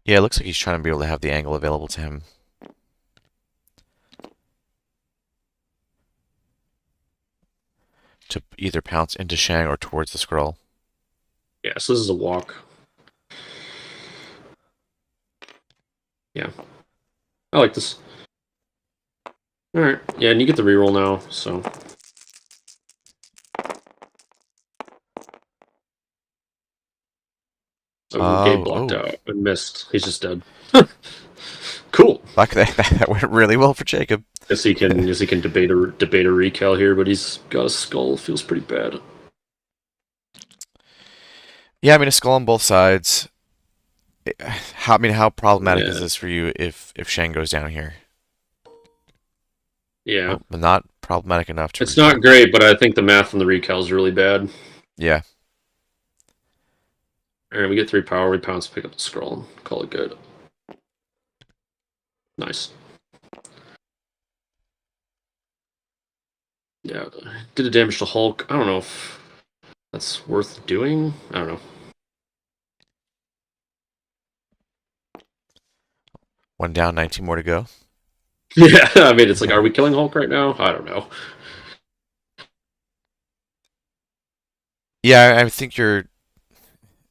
Yeah, it looks like he's trying to be able to have the angle available to him to either pounce into Shang or towards the scroll. Yeah, so this is a walk. Yeah, I like this. All right. Yeah, and you get the reroll now. So oh, Gabe Oh, blocked oh, out and missed. He's just dead. Cool. fuck that! That went really well for Jacob. Guess he can debate a recal here, but he's got a skull. Feels pretty bad. Yeah, I mean a skull on both sides. How problematic is Yeah. this for you if Shang goes down here? Yeah. Oh, but not problematic enough to It's not recal. great, but I think the math on the recal is really bad. Yeah, All right, we get 3 power. We pounce, pick up the scroll, call it good. Nice. Yeah, did a damage to Hulk. I don't know if that's worth doing. I don't know. one down, 19 more to go. Yeah, I mean, it's like, are we killing Hulk right now? I don't know. Yeah, I think you're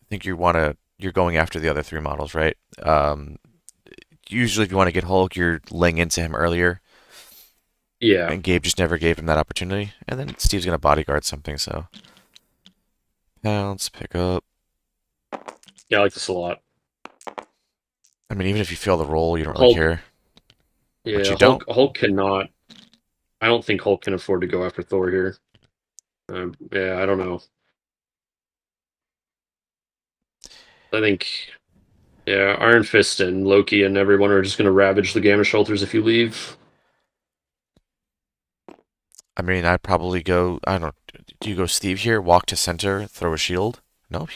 going after the other three models, right? Usually, if you want to get Hulk, you're laying into him earlier, Yeah, and Gabe just never gave him that opportunity. And then Steve's gonna bodyguard something, so pounce, pick up. yeah, I like this a lot. I mean, even if you fail the roll, you don't really Hulk, care, but yeah, you don't. Hulk cannot. I don't think Hulk can afford to go after Thor here. Yeah, I don't know. I think yeah, Iron Fist and Loki and everyone are just going to ravage the Gamma shelters if you leave. I mean, I'd probably go. I don't know. Do you go Steve here? Walk to center, throw a shield? No,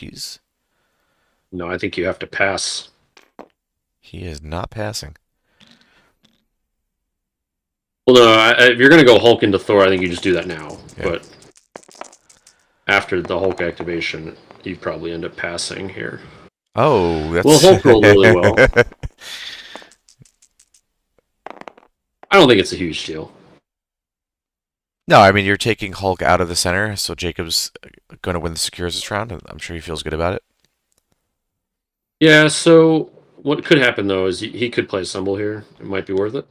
No, I think you have to pass. he is not passing. Well, no, if you're going to go Hulk into Thor, I think you just do that now. Yeah. But after the Hulk activation, you probably end up passing here. Oh, Well, that's Hulk rolled really well. I don't think it's a huge deal. No, I mean you're taking Hulk out of the center, so Jacob's going to win the secures this round, and I'm sure he feels good about it. Yeah, so what could happen though is he could play Symbol here. It might be worth it.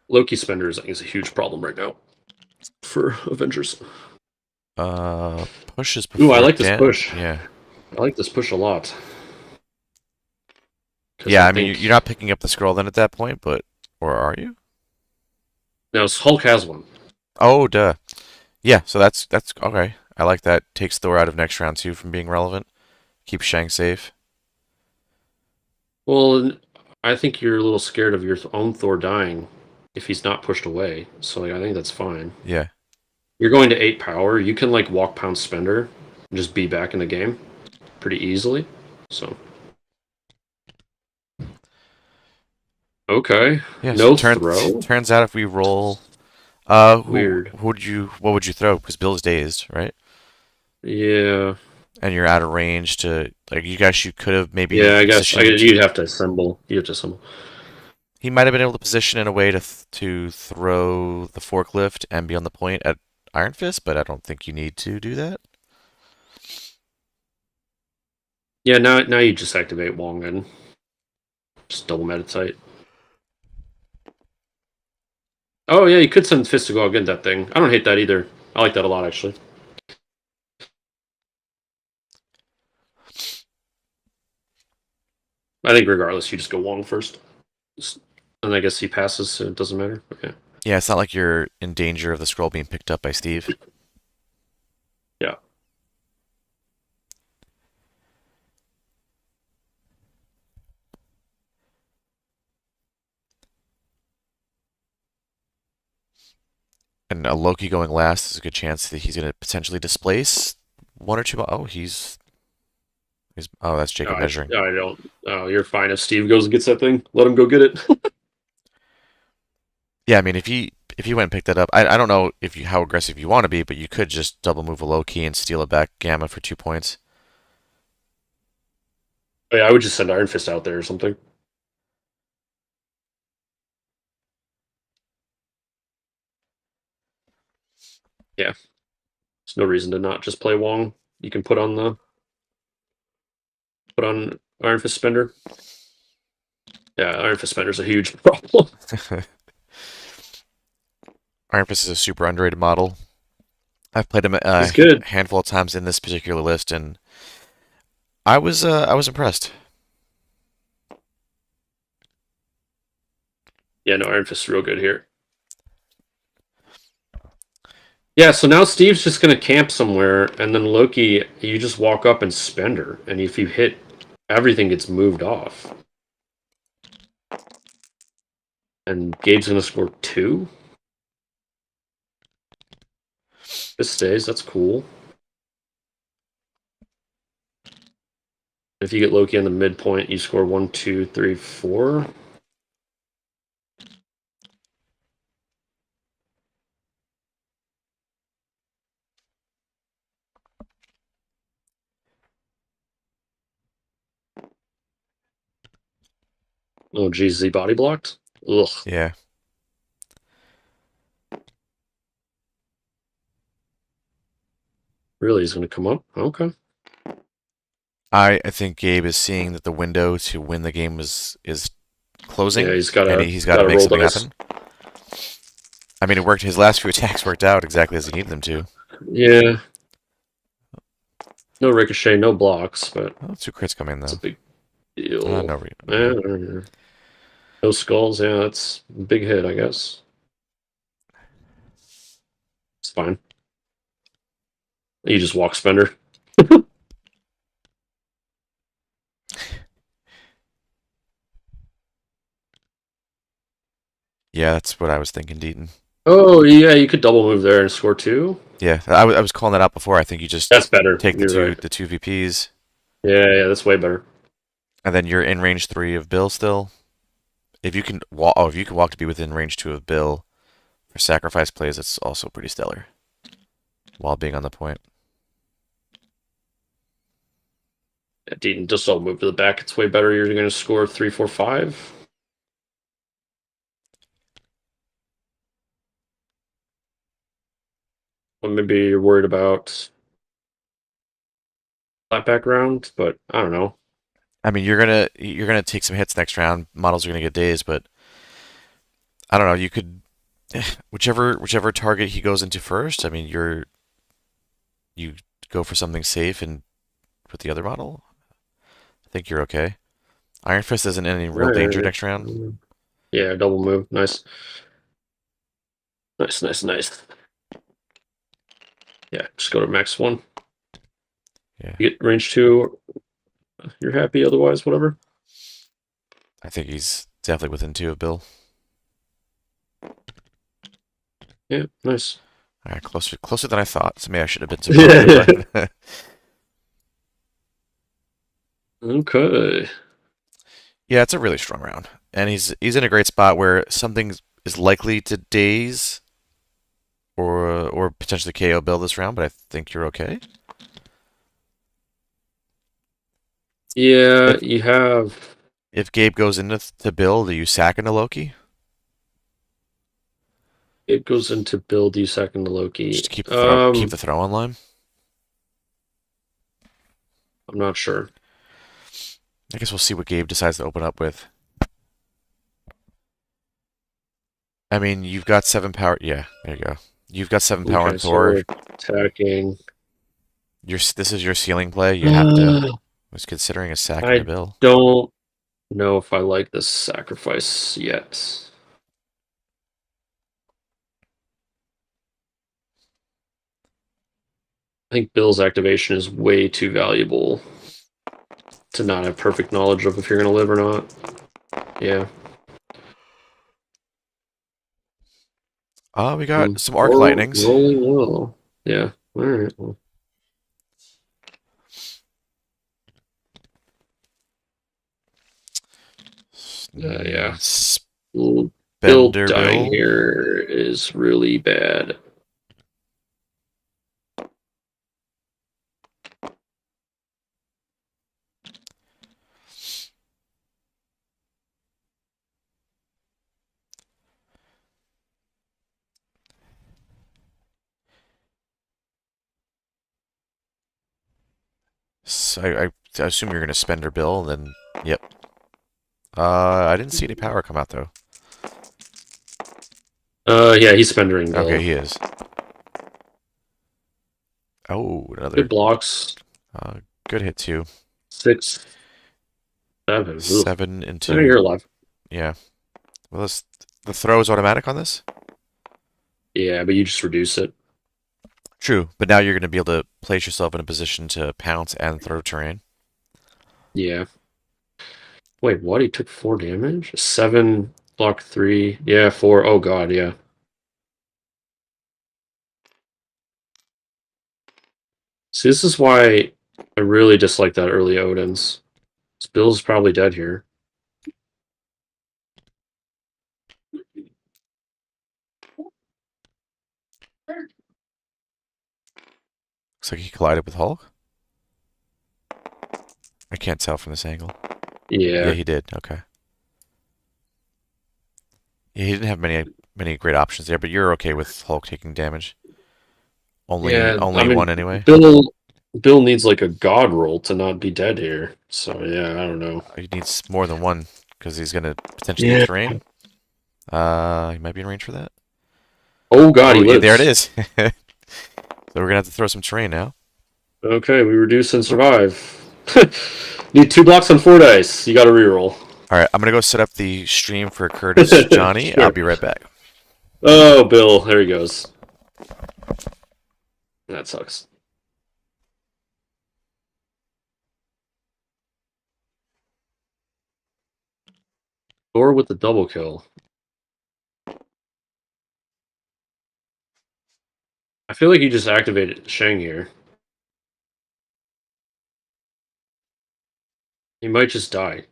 Loki spenders, I think, is a huge problem right now for Avengers. Pushes Ooh, I before like this Dan. push. Yeah, I like this push a lot because yeah. I I mean think you're not picking up the scroll then at that point, but or are you? now Hulk has one. Oh, duh. Yeah. So that's okay. I like that. Takes Thor out of next round too from being relevant. Keeps Shang safe. Well, I think you're a little scared of your own Thor dying if he's not pushed away. So like, I think that's fine. Yeah. You're going to 8 power. You can like walk pound spender and just be back in the game pretty easily. So okay, Yeah. So no turns throw. turns out if we roll, Weird. what would you throw? Because Bill's dazed, right? Yeah, And you're out of range to like you guys. You could have maybe yeah. positioned. You'd have to assemble. You have to assemble. He might have been able to position in a way to throw the forklift and be on the point at Iron Fist, but I don't think you need to do that. Yeah, now you just activate Wong and just double meditate. Oh yeah, you could send Fist to go against that thing. I don't hate that either. I like that a lot actually. I think regardless, you just go Wong first. And I guess he passes, so it doesn't matter. Okay. Yeah, it's not like you're in danger of the scroll being picked up by Steve. Yeah. And a Loki going last is a good chance that he's going to potentially displace one or two. Oh, he's oh, that's No, Jacob measuring. I don't. Oh, you're fine if Steve goes and gets that thing. Let him go get it. Yeah, I mean if he went and picked that up, I don't know if you how aggressive you want to be, but you could just double move a Loki and steal it back Gamma for 2 points. Oh, yeah, I would just send Iron Fist out there or something. Yeah. There's no reason to not just play Wong. You can put on Iron Fist Spender. Yeah, Iron Fist Spender's a huge problem. Iron Fist is a super underrated model. I've played him He's good. a handful of times in this particular list, and I was impressed. Yeah, no, Iron Fist's real good here. Yeah, so now Steve's just gonna camp somewhere, and then Loki, you just walk up and Spender, and if you hit, everything gets moved off. And Gabe's gonna score 2. This stays, that's cool. If you get Loki on the midpoint, you score 1, 2, 3, 4. Oh, geez, he body blocked? Ugh. Yeah. Really, he's gonna come up? Okay. I think Gabe is seeing that the window to win the game is Yeah, closing, he's and gotta he's got to gotta make roll something dice. happen. I mean, it worked. His last few attacks worked out exactly as he needed them to. Yeah. No ricochet, no blocks, but Oh, 2 crits come in it's a though. big deal. No, Yeah, no skulls, yeah, that's a big hit, I guess. It's fine. You just walk Spender. Yeah, that's what I was thinking, Deaton. Oh, yeah, you could double move there and score 2. Yeah, I was calling that out before. I think you just That's better. take You're right. the two VPs, Yeah, that's way better. and then you're in range 3 of Bill still. If you can if you can walk to be within range 2 of Bill for sacrifice plays, it's also pretty stellar. While being on the point. Yeah, Deaton, just don't move to the back. It's way better. You're going to score 3, 4, 5. Well, maybe you're worried about that background, but I don't know. I mean, you're gonna take some hits next round. Models are gonna get dazed, but I don't know. You could whichever target he goes into first. I mean, you go for something safe and with the other model. I think you're okay. Iron Fist isn't in any All real danger right. next round. Yeah, double move. Nice. Nice, nice, nice. Yeah, just go to max 1. Yeah, You get range 2. You're happy otherwise, whatever. I think he's definitely within 2 of Bill. Yeah, nice. All right, closer than I thought. So maybe I should have been supposed, but Okay. yeah, it's a really strong round, and he's in a great spot where something is likely to daze or potentially KO Bill this round. But I think you're okay. Yeah, If you have. if Gabe goes into to Bill, do you sack into Loki It goes into build you second to just Loki. to keep the throw on line? I'm not sure. I guess we'll see what Gabe decides to open up with. I mean, you've got 7 power. Yeah, there you go. You've got 7 power in Okay, so Thor. we're attacking. This is your ceiling play. You have to. Uh, Was considering a sack into I Bill. don't know if I like this sacrifice yet. I think Bill's activation is way too valuable to not have perfect knowledge of if you're going to live or not. Yeah. We got some arc Or lightnings. rolling well. Yeah. All right. Well, yeah. Bill Spender dying Bill. here is really bad. So I assume you're gonna Spender Bill. Then yep. I didn't see any power come out though. Yeah, he's spendering Okay, Bill. he is. Oh, Good another blocks. uh, good hit too. 6, 7. Ugh. 7 and Oh, 2. you're alive. Yeah. Well, the throw is automatic on this. Yeah, but you just reduce it. True, but now you're going to be able to place yourself in a position to pounce and throw terrain. Yeah. Wait, what? He took 4 damage? 7, block 3. Yeah, 4. Oh, God, yeah. See, this is why I really dislike that early Odin's. Bill's probably dead here. Looks like he collided with Hulk. I can't tell from this angle. Yeah, Yeah. he did. Okay. Yeah, he didn't have many great options there, but you're okay with Hulk taking damage. Only Yeah, I only one mean, anyway. Bill needs like a god roll to not be dead here. So yeah, I don't know. He needs more than one because he's going to potentially get Yeah. terrain. He might be in range for that. Oh God, Oh, he yeah, there it lives. is. So we're gonna have to throw some terrain now. Okay, we reduce and Oop. survive. Need 2 blocks on 4 dice. You got to reroll. All right, I'm gonna go set up the stream for Curtis Johnny. I'll Sure. be right back. Oh, Bill, there he goes. That sucks. Or with the double kill. I feel like he just activated Shang here. He might just die.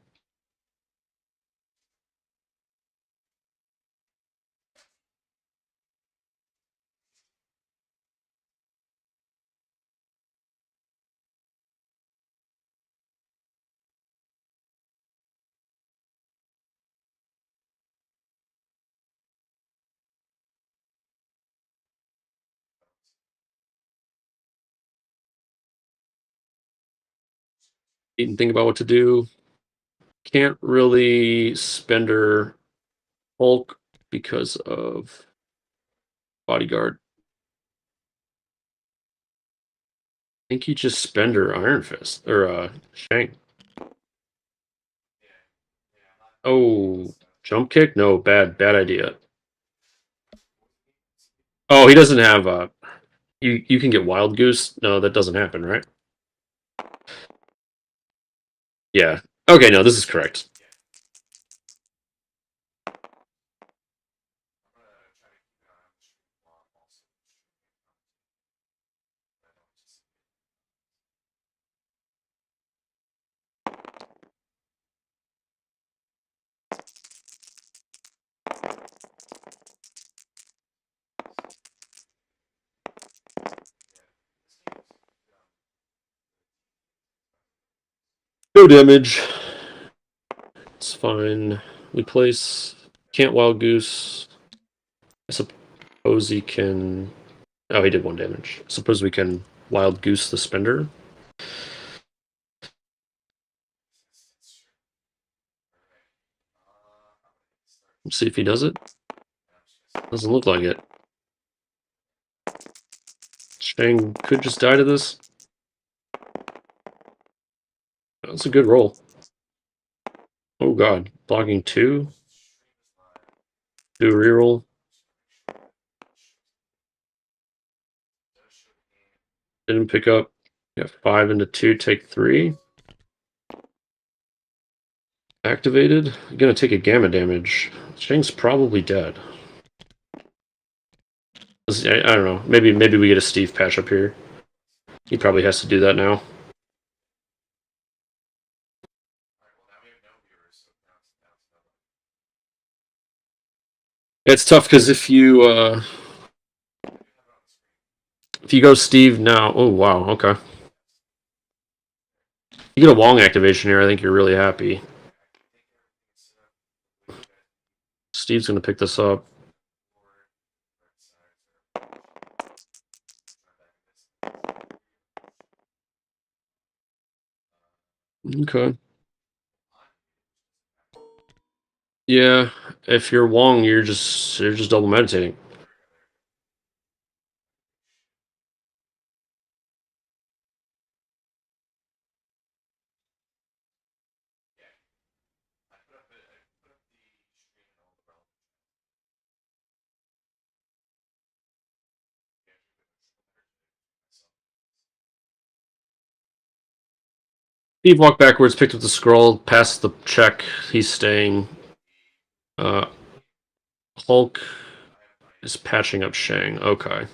Didn't think about what to do. Can't really spender Hulk because of bodyguard. I think you just spender Iron Fist or Shang. Oh, jump kick? No, bad idea. Oh, he doesn't have you can get Wild Goose. No, that doesn't happen, right? Yeah. Okay, no, this is correct. No damage. It's fine. We place can't Wild Goose. I suppose he can. Oh, he did 1 damage. I suppose we can Wild Goose the spender. Let's see if he does it. Doesn't look like it. Shang could just die to this. That's a good roll. Oh god. Blocking 2. Do a reroll. Didn't pick up. Yeah, 5 into 2, take 3. Activated. Gonna take a gamma damage. Shang's probably dead. I don't know. Maybe we get a Steve patch up here. He probably has to do that now. It's tough because if you go Steve now, oh wow, okay. You get a Wong activation here. I think you're really happy. Steve's gonna pick this up. Okay. Yeah, if you're Wong, you're just double meditating. Steve walked backwards, picked up the scroll, passed the check. He's staying. Uh, Hulk is patching up Shang. Okay.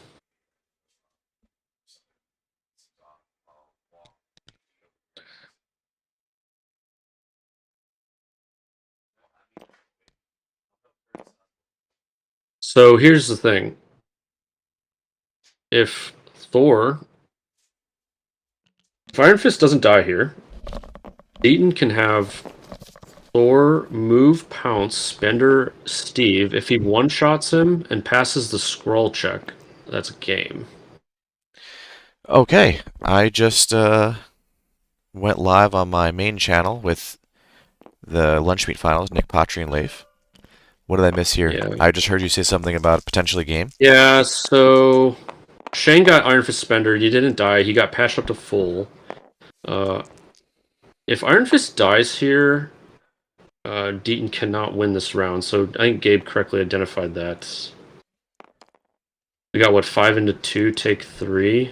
So here's the thing. If Thor, if Iron Fist doesn't die here, Deaton can have Thor move, pounce, spender, Steve. If he one-shots him and passes the scroll check, that's a game. Okay, I just went live on my main channel with the lunch meat finals, Nick Potri and Leif. What did I miss here? Yeah. I just heard you say something about potentially game. Yeah, so Shane got Iron Fist Spender. He didn't die. He got patched up to full. If Iron Fist dies here, Deaton cannot win this round. So I think Gabe correctly identified that. We got, what, 5 into 2, take 3?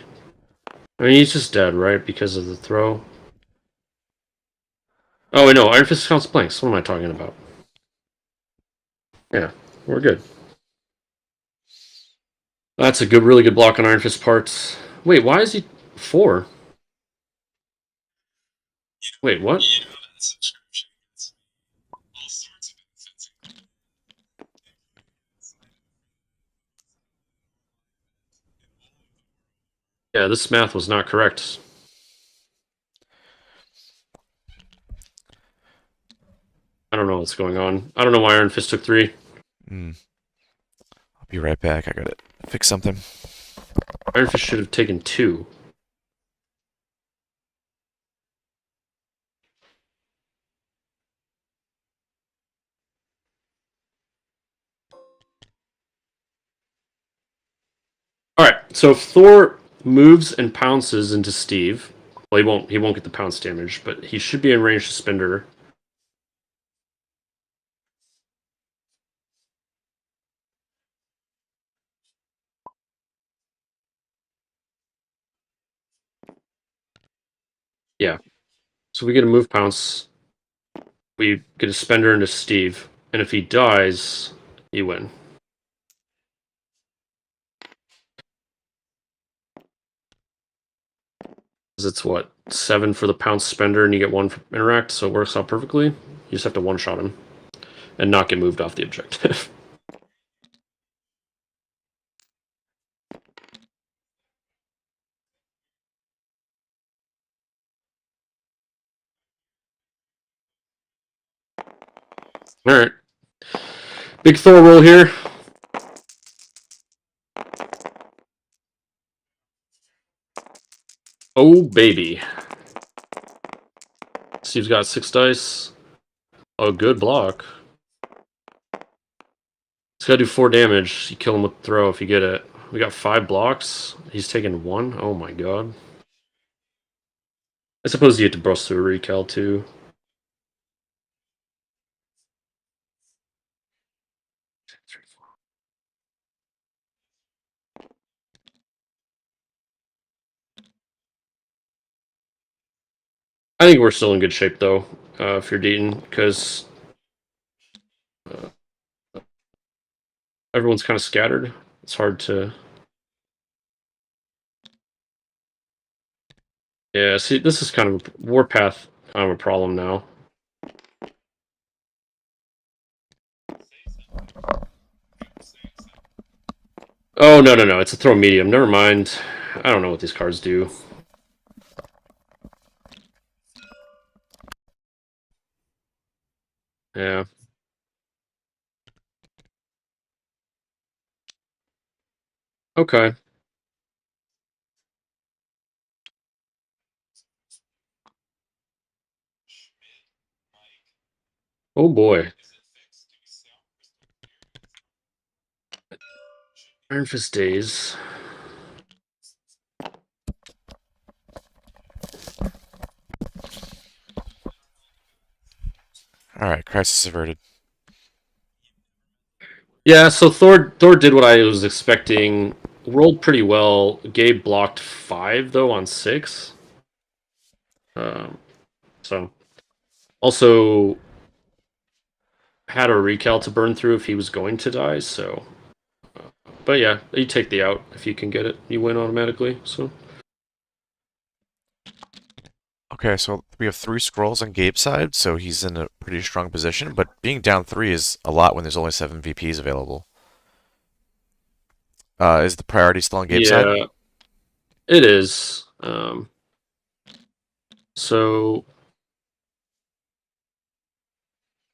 I mean, he's just dead, right? Because of the throw. Oh, wait, no. Iron Fist counts blanks. What am I talking about? Yeah, we're good. That's a good, really good block on Iron Fist parts. Wait, why is he 4? Wait, what? Yeah, this math was not correct. I don't know what's going on. I don't know why Iron Fist took 3. I'll be right back. I gotta fix something. Iron Fist should have taken 2. All right. So if Thor moves and pounces into Steve, well, he won't get the pounce damage, but he should be in range to Spender. Yeah. So we get a move pounce. We get a Spender into Steve, and if he dies, you win. 'Cause it's what 7 for the pounce Spender, and you get 1 for interact, so it works out perfectly. You just have to one shot him and not get moved off the objective. All right. Big Thor roll here. Oh, baby. Steve's got 6 dice. Oh, good block. He's got to do 4 damage. You kill him with throw if you get it. We got 5 blocks. He's taking 1. Oh my god. I suppose you get to brush through a recal too. I think we're still in good shape though, if you're Deaton, because uh, everyone's kind of scattered. It's hard to. Yeah, see, this is kind of Warpath, kind of a problem now. Oh no no no! It's a throw medium. Never mind. I don't know what these cards do. Yeah. Okay. Oh boy. Iron Fist days. All right, crisis averted. Yeah, so Thor did what I was expecting. Rolled pretty well. Gabe blocked 5 though on 6. Um, so also had a recal to burn through if he was going to die. So, but yeah, you take the out if you can get it. You win automatically. So Okay, so we have 3 scrolls on Gabe's side, so he's in a pretty strong position. But being down 3 is a lot when there's only 7 VPs available. Is the priority still on Gabe's side? yeah, it is. So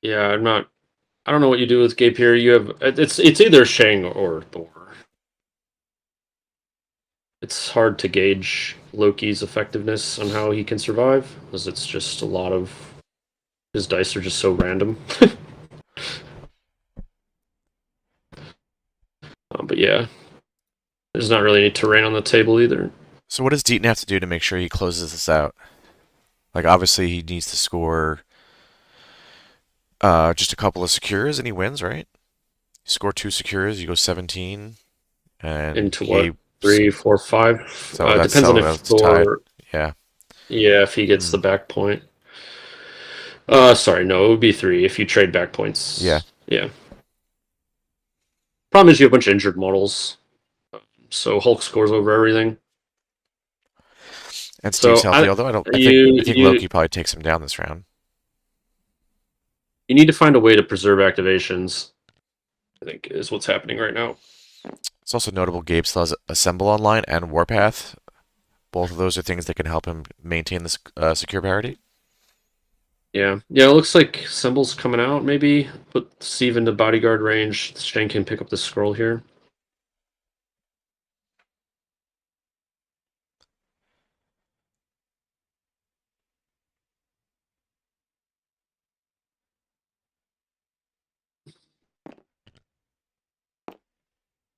yeah, I'm not. I don't know what you do with Gabe here. You have it's either Shang or Thor. It's hard to gauge Loki's effectiveness on how he can survive, because it's just a lot of his dice are just so random. But yeah, there's not really any terrain on the table either. So what does Deaton have to do to make sure he closes this out? Like, obviously he needs to score just a couple of secures and he wins, right? You score 2 secures, you go 17, and Into what? Gabe. 3, 4, 5. So that's Depends on so if that's tied. Thor. Yeah. Yeah, if he gets Hmm. the back point. Sorry, no, it would be 3 if you trade back Yeah. points. Yeah. Problem is you have a bunch of injured models, so Hulk scores over everything. And Steve's So healthy, although I don't. you I think you Loki probably takes him down this round. you need to find a way to preserve activations. I think is what's happening right now. It's also notable Gabe still has Assemble online and Warpath. Both of those are things that can help him maintain this secure parity. Yeah, yeah. It looks like symbols coming out. Maybe put Steve into bodyguard range. Shane can pick up the scroll here.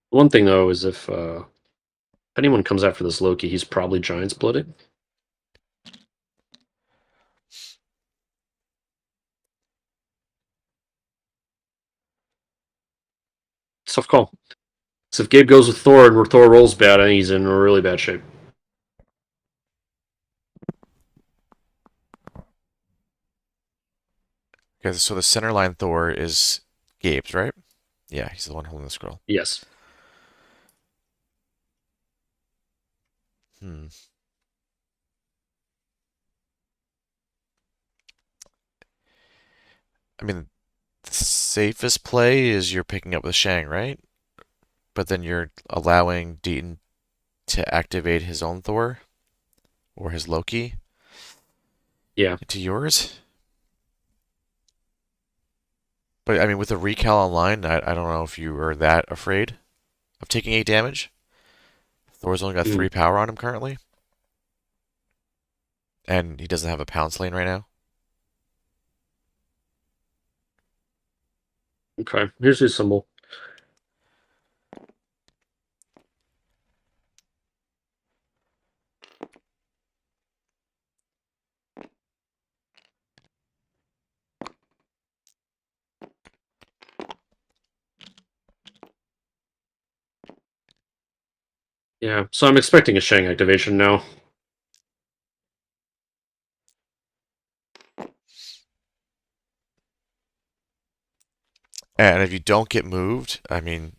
One thing though is if If anyone comes after this Loki, he's probably Giants blooded. Tough call. So if Gabe goes with Thor and Thor rolls bad, I think he's in really bad shape. Okay, so the center line Thor is Gabe's, right? Yeah, he's the one holding the scroll. Yes. Hmm. I mean, the safest play is you're picking up with Shang, right? But then you're allowing Deaton to activate his own Thor or his Loki Yeah. into yours. But I mean, with the recal online, I don't know if you are that afraid of taking 8 damage. Thor's only got Mm, 3 power on him currently, and he doesn't have a pounce lane right now. okay. Here's his symbol. Yeah. So I'm expecting a Shang activation now. And if you don't get moved, I mean,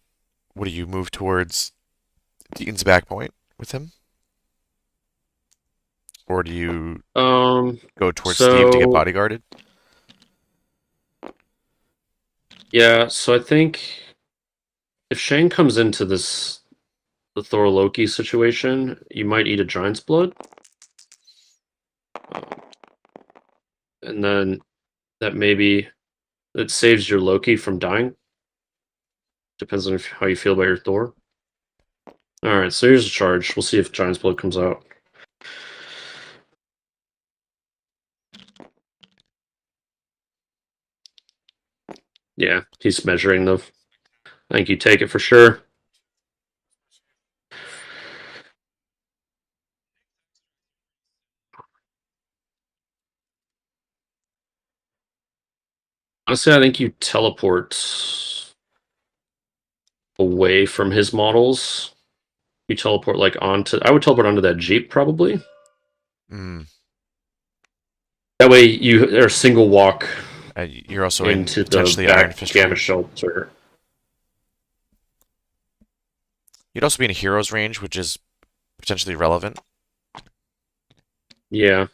what do you move towards Deaton's back point with him? Or do you Um. go towards Steve to get So bodyguarded? yeah. So I think if Shang comes into the Thor Loki situation, you might eat a Giant's blood, and then that maybe it saves your Loki from dying. Depends on how you feel about your Thor. All right. So here's a charge. We'll see if Giant's blood comes out. Yeah, he's measuring the. I think you take it for sure. Honestly, I think you teleport away from his models. You teleport like onto. I would teleport onto that Jeep probably. Mm. That way you are single walk You're also in into the potentially Iron back Fist gamma range. shelter. You'd also be in a hero's range, which is potentially relevant. Yeah.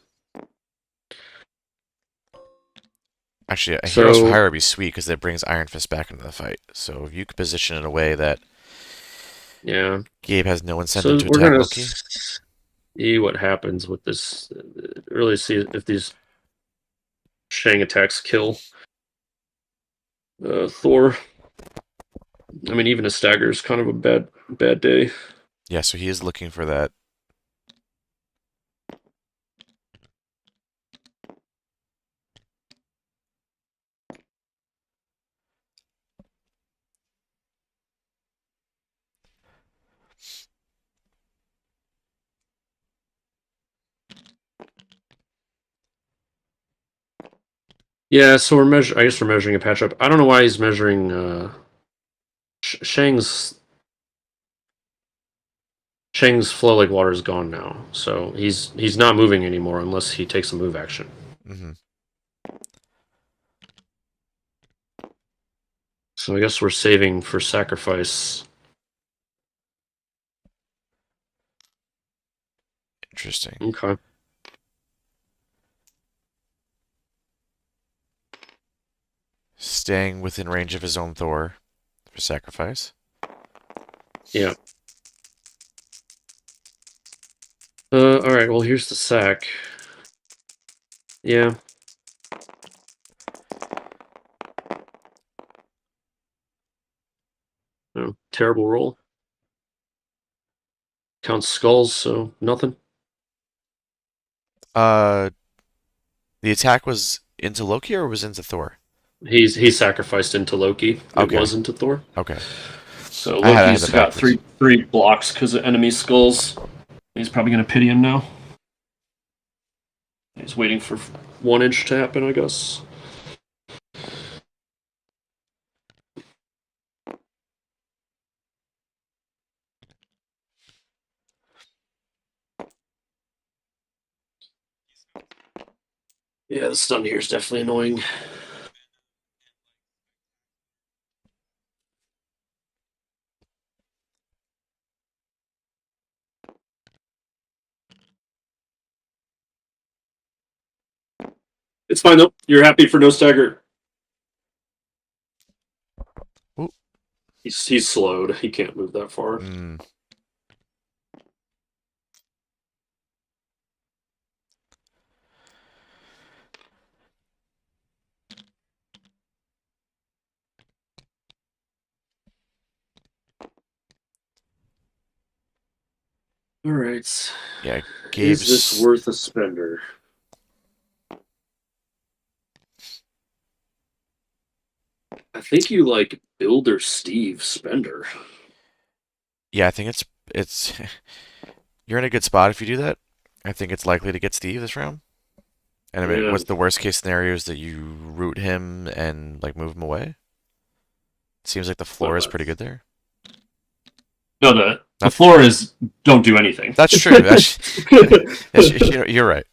Actually, a heroes for So hire would be sweet because it brings Iron Fist back into the fight. So if you could position it in a way that yeah. Gabe has no incentive So to we're attack gonna Loki. see what happens with this. Really see if these Shang attacks kill Thor. I mean, even a stagger is kind of a bad day. Yeah, so he is looking for that. Yeah, so we're measuring. I guess we're measuring a patch up. I don't know why he's measuring Shang's flow like water is gone now, so he's not moving anymore unless he takes a move action. Hmm. So I guess we're saving for sacrifice. Interesting. Okay. Staying within range of his own Thor for sacrifice. Yeah. All right. Well, here's the sack. Yeah. No, terrible roll. Counts skulls, so nothing. Uh, the attack was into Loki or was into Thor? He's sacrificed into Loki. It Okay, was into Thor. okay. So I had Loki's that got backwards. three blocks because of enemy skulls. He's probably gonna pity him now. He's waiting for 1 inch to happen, I guess. Yeah, the stun here is definitely annoying. It's fine though. You're happy for no stagger. Ooh. He's slowed. He can't move that far. Mm. All right. Yeah, Is this Gabe's. worth a spender? I think you like Builder Steve Spender. Yeah, I think it's. You're in a good spot if you do that. I think it's likely to get Steve this round. And I mean, Yeah. what's the worst case scenario is that you root him and like move him away? Seems like the floor is pretty good there. No, the That floor is don't do anything. that's true. You're right.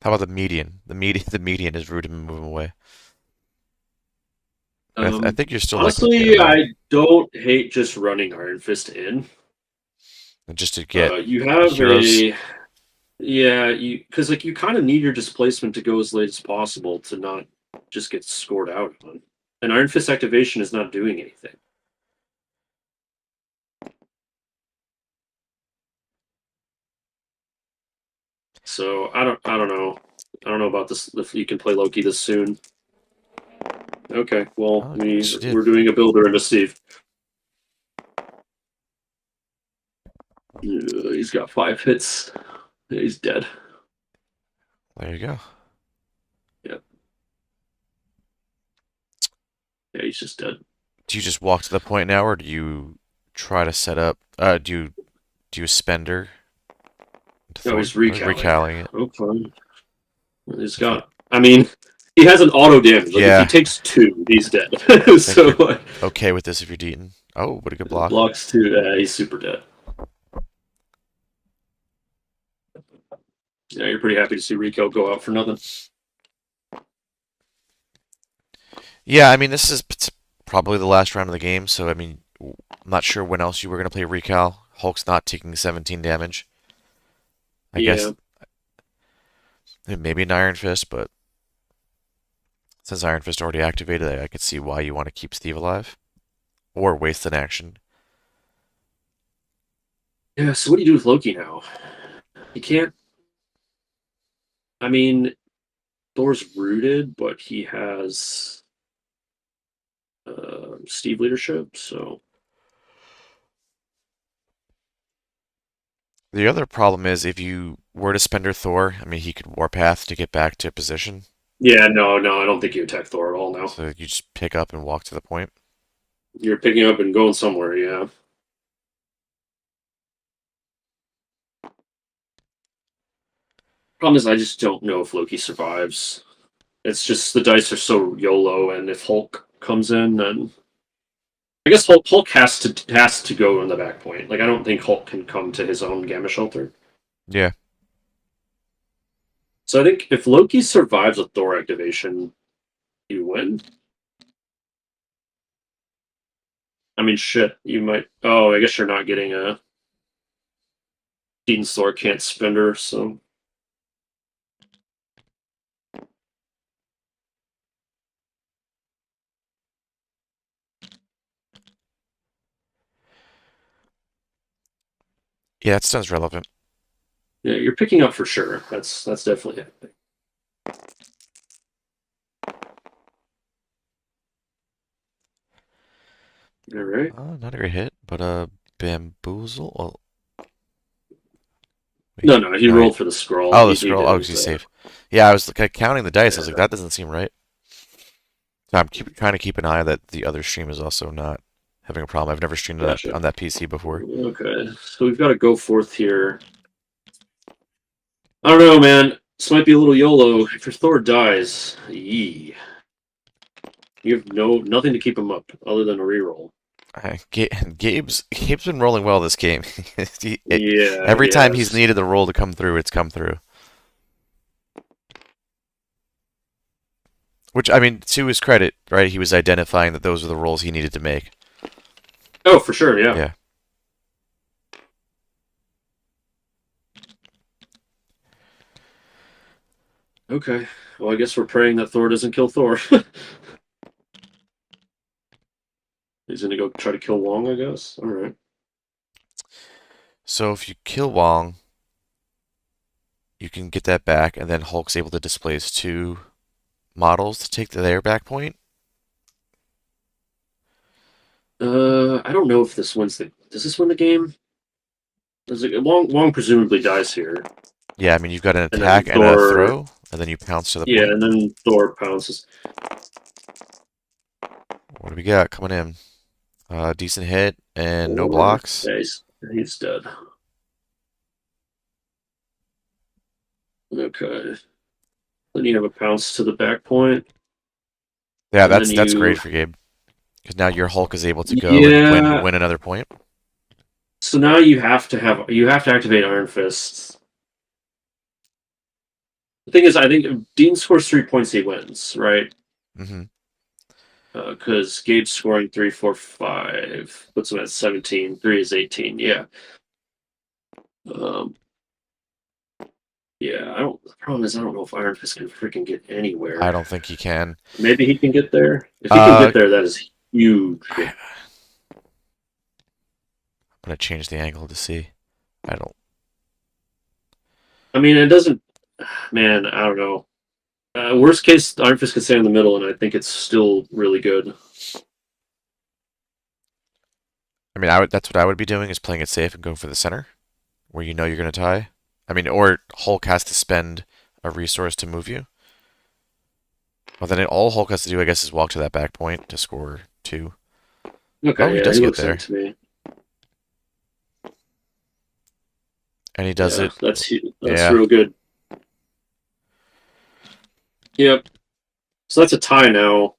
How about the median? The median is root him and move him away. And I think you're still likely to get him Honestly, there. I don't hate just running Iron Fist in. And just to get You have heroes. a yeah, you because like you kind of need your displacement to go as late as possible to not just get scored out on. And Iron Fist activation is not doing anything. So I don't know. I don't know about this if you can play Loki this soon. Okay, well Oh, she did. we're doing a builder into Steve. He's got 5 hits. He's dead. There you go. Yeah, yeah, he's just dead. Do you just walk to the point now, or do you try to set up? Do you spender to No, Thor he's or recalling. recalling it? Okay. He's If you, got. I mean, he has an auto damage. Like if he yeah, takes two, he's dead. I think so you're like, okay with this if you're Deaton. Oh, what a good block. blocks two, he's super dead. Yeah, you're pretty happy to see Rico go out for nothing. Yeah, I mean, this is probably the last round of the game, so I mean, I'm not sure when else you were going to play Recal. Hulk's not taking 17 damage. I Yeah. guess maybe an Iron Fist, but since Iron Fist already activated, I could see why you want to keep Steve alive. Or waste an action. Yeah. So what do you do with Loki now? He can't. I mean, Thor's rooted, but he has Steve leadership. So The other problem is if you were to spender Thor, I mean, he could warpath to get back to position. yeah, no, I don't think you attack Thor at all now. So you just pick up and walk to the point. You're picking up and going somewhere. Yeah. Problem is, I just don't know if Loki survives. It's just the dice are so YOLO, and if Hulk comes in, then I guess Hulk has to go in the back point. Like I don't think Hulk can come to his own gamma shelter. Yeah. So I think if Loki survives a Thor activation, you win. I mean, shit, you might. Oh, I guess you're not getting a Deaton's Thor can't spender, so Yeah, that sounds relevant. yeah, you're picking up for sure. That's definitely it. All right. Not a great hit, but bamboozle. Oh, No, wait. no, he No, rolled for the scroll. oh, the He scroll. Oh, didn't. he's safe. Yeah, I was like, counting the dice. I was like, Yeah, that doesn't seem right. So trying to keep an eye that the other stream is also not having a problem. I've never streamed gotcha. on that PC before. Okay, so we've got to go forth here. I don't know, man. This might be a little YOLO. If your Thor dies, yee, you have nothing to keep him up other than a reroll. Gabe's been rolling well this game. Yeah, Every he time he's has. needed the roll to come through, it's come through. Which, I mean, to his credit, right? He was identifying that those were the rolls he needed to make. Oh, for sure, yeah. Yeah. Okay. Well, I guess we're praying that Thor doesn't kill Thor. He's gonna go try to kill Wong, I guess. All right. So if you kill Wong, you can get that back, and then Hulk's able to displace two models to take their back point. I don't know if this wins the. Does this win the game? Does it? Wong presumably dies here, Yeah, I mean, you've got an and then attack and a Thor. throw, and then you pounce to the Yeah, point. and then Thor pounces. What do we got coming in? Decent hit and no Or blocks. yeah, he's dead. Okay. Then you have a pounce to the back point, Yeah, and then that's great you. for Gabe because now your Hulk is able to go and Yeah. win another point. So now you have to activate Iron Fists. The thing is, I think if Dean scores 3 points, he wins, right? Hmm. Because Gabe's scoring 3, 4, 5 puts him at 17. 3 is 18. Yeah. Um, yeah. I don't. The problem is, I don't know if Iron Fist can freaking get I anywhere. don't think he can. Maybe he can get there. If he can Uh, get there, that is huge. I'm gonna change the angle to see. I don't. I mean, it doesn't. Man, I don't know. Worst case, Iron Fist could stay in the middle, and I think it's still really good. I mean, I would. That's what I would be doing is playing it safe and going for the center, where you know you're gonna tie. I mean, or Hulk has to spend a resource to move you. Well, then all Hulk has to do, I guess, is walk to that back point to score two. Oh, Okay, he yeah, does he get looks in there, to me. and he does Yeah, it. that's Yeah, real good. Yep. So that's a tie now.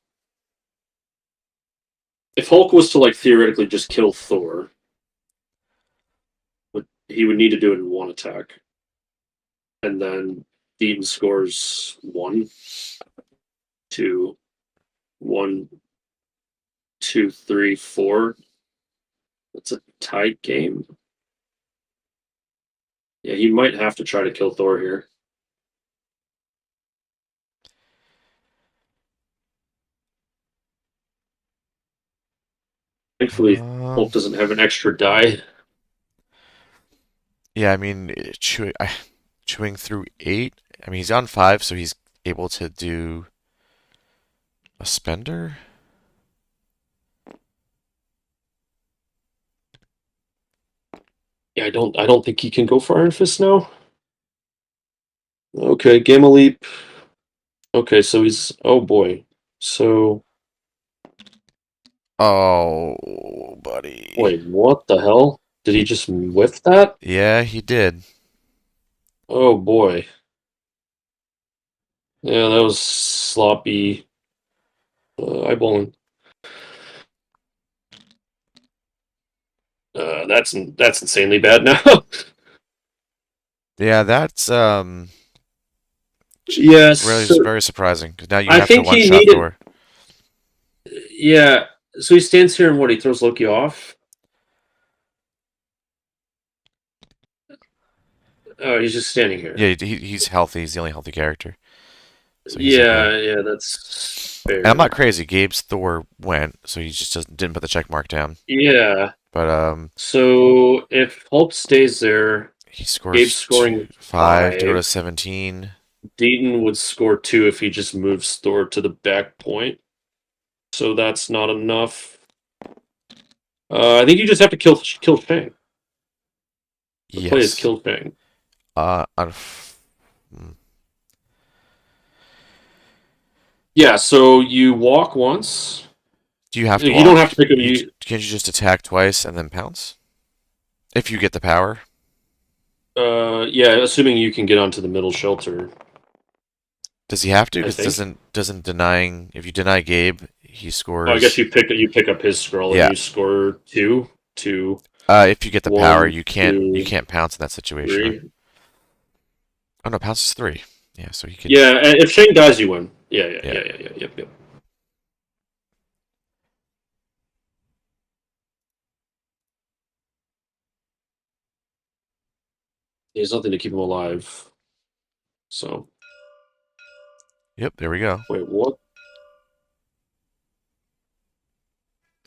If Hulk was to like theoretically just kill Thor, he would need to do it in one attack, and then Deaton scores 1, 2, 1, 2, 3, 4. That's a tight game. Yeah, he might have to try to kill Thor here. Thankfully, Hulk doesn't have an extra die. yeah. I mean, chewing through eight. I mean, he's on five, so he's able to do a spender. Yeah, I don't think he can go for Iron Fist now. Okay, Gamma Leap. Okay, so he's oh boy. So Oh, buddy. wait, what the hell? Did he He, just whiff that? yeah, he did. Oh boy. Yeah, that was sloppy eyeballing. That's insanely bad now. Yeah, that's Yeah, really so very surprising because now you I have to think one he shot needed. Thor. Yeah, so he stands here and what? He throws Loki off. Oh, he's just standing here. Yeah, he's healthy. He's the only healthy character, so he's okay. Yeah, yeah, that's And I'm not fair. crazy. Gabe's Thor went, so he just didn't put the check mark down. Yeah. But So if Hulk stays there, he Gabe's scores scoring five to go to 5. 17. Deaton would score 2 if he just moves Thor to the back point. So that's not enough. I think you just have to kill Fang. The play is Yes. kill Fang. Uh, Yeah, so you walk once. Do you have to You don't walk? have to pick up. Can't you just attack twice and then pounce? If you get the power. Yeah, assuming you can get onto the middle shelter, Does he have to? I Because think. doesn't denying if you deny Gabe, he Oh, I guess scores. you pick up his scroll and Yeah. you score two, two, If you get the power, one, you two, can't pounce in that situation. three. Oh no, pounce is three. Yeah, so he can. Yeah, and if Shane dies, you win. Yeah, yeah, Yeah. yeah, yeah, yeah, yep, yep. There's nothing to keep him alive. So Yep. There we go. wait, what?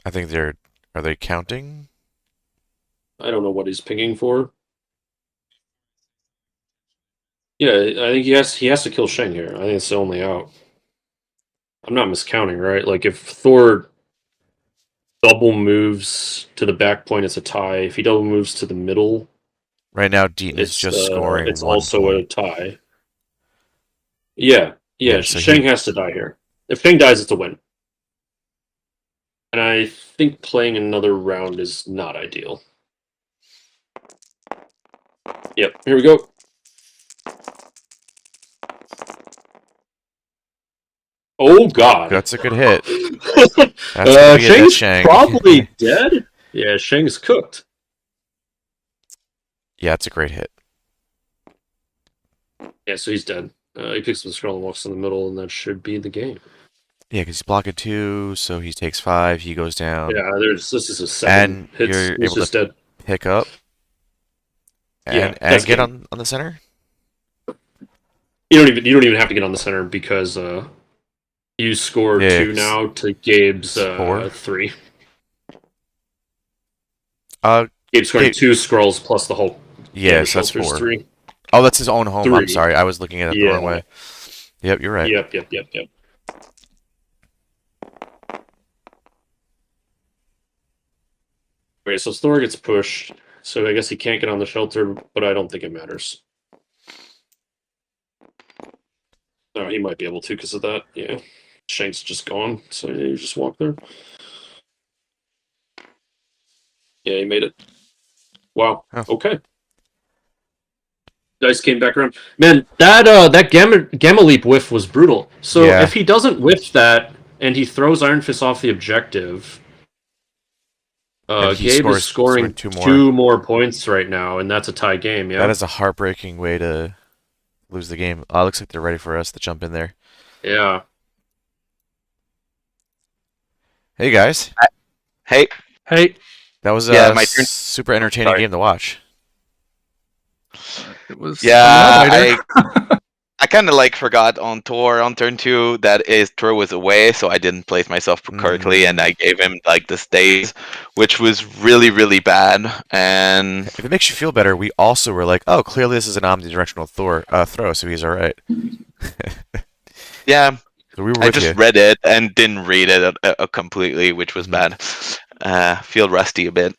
I think they're. Are they counting? I don't know what he's pinging for. Yeah, I think he has to kill Shang here. I think it's the only out. I'm not miscounting, right? Like if Thor double moves to the back point, it's a tie. If he double moves to the middle, Right now, Deaton is just scoring it's one also a point. tie. Yeah, yeah. Yeah, so he. Shang has to die here. If Shang dies, it's a win. And I think playing another round is not ideal. Yep, here we go. Oh God. That's a good hit. That's gonna be a death Shang's Shang. probably dead. Yeah, Shang's cooked. Yeah, it's a great hit. Yeah, so he's dead. He picks up the scroll and walks in the middle, and that should be the game. Yeah, because he's blocking two, so he takes five. He goes down, Yeah, there's this is a seven and hits. you're He's able to just dead. pick up Yeah, and that's get game. on the center. You don't even have to get on the center because you score Yeah, two now to Gabe's it's four. three. Uh, Gabe's scoring Gabe, two scrolls plus the whole yeah, the so that's shelters four. three. Oh, that's his own home. I'm Three. sorry, I was looking at it the wrong Yeah. way. Yep, you're right. Yep. Yep. Yep. Yep. Okay, so Thor gets pushed. So I guess he can't get on the shelter, but I don't think it matters. No, he might be able to because of that. Yeah. Shank's just gone, so yeah, you just walk there. Yeah, he made it. Wow. Huh. Okay. Dice came back around. Man, that gamma leap whiff was brutal. So Yeah, if he doesn't whiff that and he throws Iron Fist off the objective, and he Gabe is scores scoring two more. two more points right now, and that's a tie game. That Yeah. is a heartbreaking way to lose the game. Looks like they're ready for us to jump in there. Yeah. Hey guys, Hey, Hey. that was yeah, a my turn. super entertaining Sorry. game to watch. It was Yeah, a nail-biter. I kind of like forgot on Tor on turn two that his Tor was away, so I didn't place myself correctly, and I gave him like the stays, which was really really bad. And If it makes you feel better, we also were like, oh, clearly this is an omnidirectional throw, so he's all right. yeah, So we were I with just you. read it and didn't read it completely, which was Mhm. bad. Feel rusty a bit.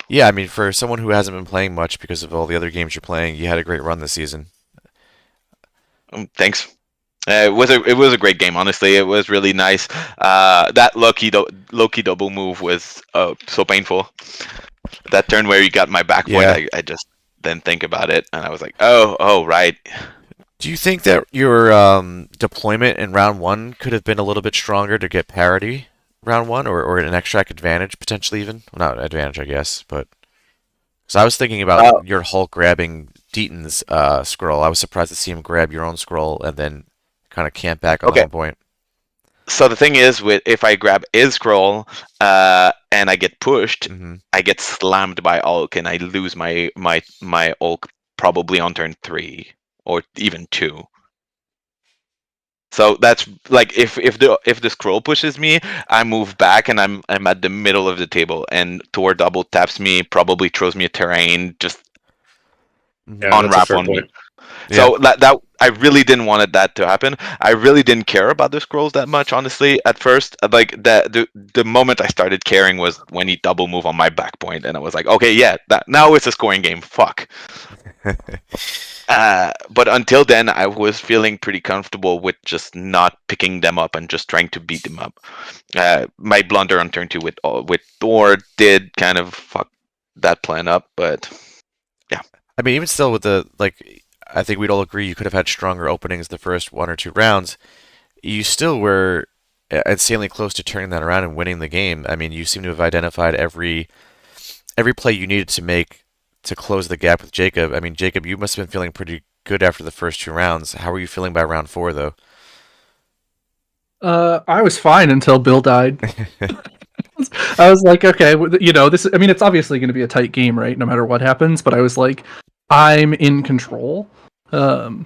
Yeah, I mean, for someone who hasn't been playing much because of all the other games you're playing, you had a great run this season. Thanks. It was a great game. Honestly, it was really nice. That Loki double move was so painful. That turn where you got my back point, Yeah. I just didn't think about it, and I was like, oh right. Do you think that your deployment in round one could have been a little bit stronger to get parity round one, or an extract advantage potentially even? Well, not advantage, I guess, but because I was thinking about Uh, your Hulk grabbing Deaton's scroll. I was surprised to see him grab your own scroll and then kind of camp back on the okay. home point. So the thing is, with if I grab his scroll, and I get pushed, Hmm. I get slammed by Ulk, and I lose my Ulk probably on turn 3 or even 2. So that's like if the scroll pushes me, I move back and I'm at the middle of the table, and Tor double taps me, probably throws me a terrain, just Yeah, that's a unwrap fair on me. point. Yeah. So that I really didn't want that to happen. I really didn't care about the scrolls that much, honestly. At first, like the moment I started caring was when he double move on my back point, and I was like, okay, yeah, that now it's a scoring game. Fuck. But until then, I was feeling pretty comfortable with just not picking them up and just trying to beat them up. My blunder on turn 2 with Thor did kind of fuck that plan up, but yeah. I mean, even still, with the like, I think we'd all agree you could have had stronger openings the first 1 or 2 rounds. You still were insanely close to turning that around and winning the game. I mean, you seem to have identified every play you needed to make to close the gap with Jacob. I mean, Jacob, you must have been feeling pretty good after the first 2 rounds. How were you feeling by round 4, though? I was fine until Bill died. I was like, okay, this. I mean, it's obviously going to be a tight game, right? No matter what happens. But I was like, I'm in control and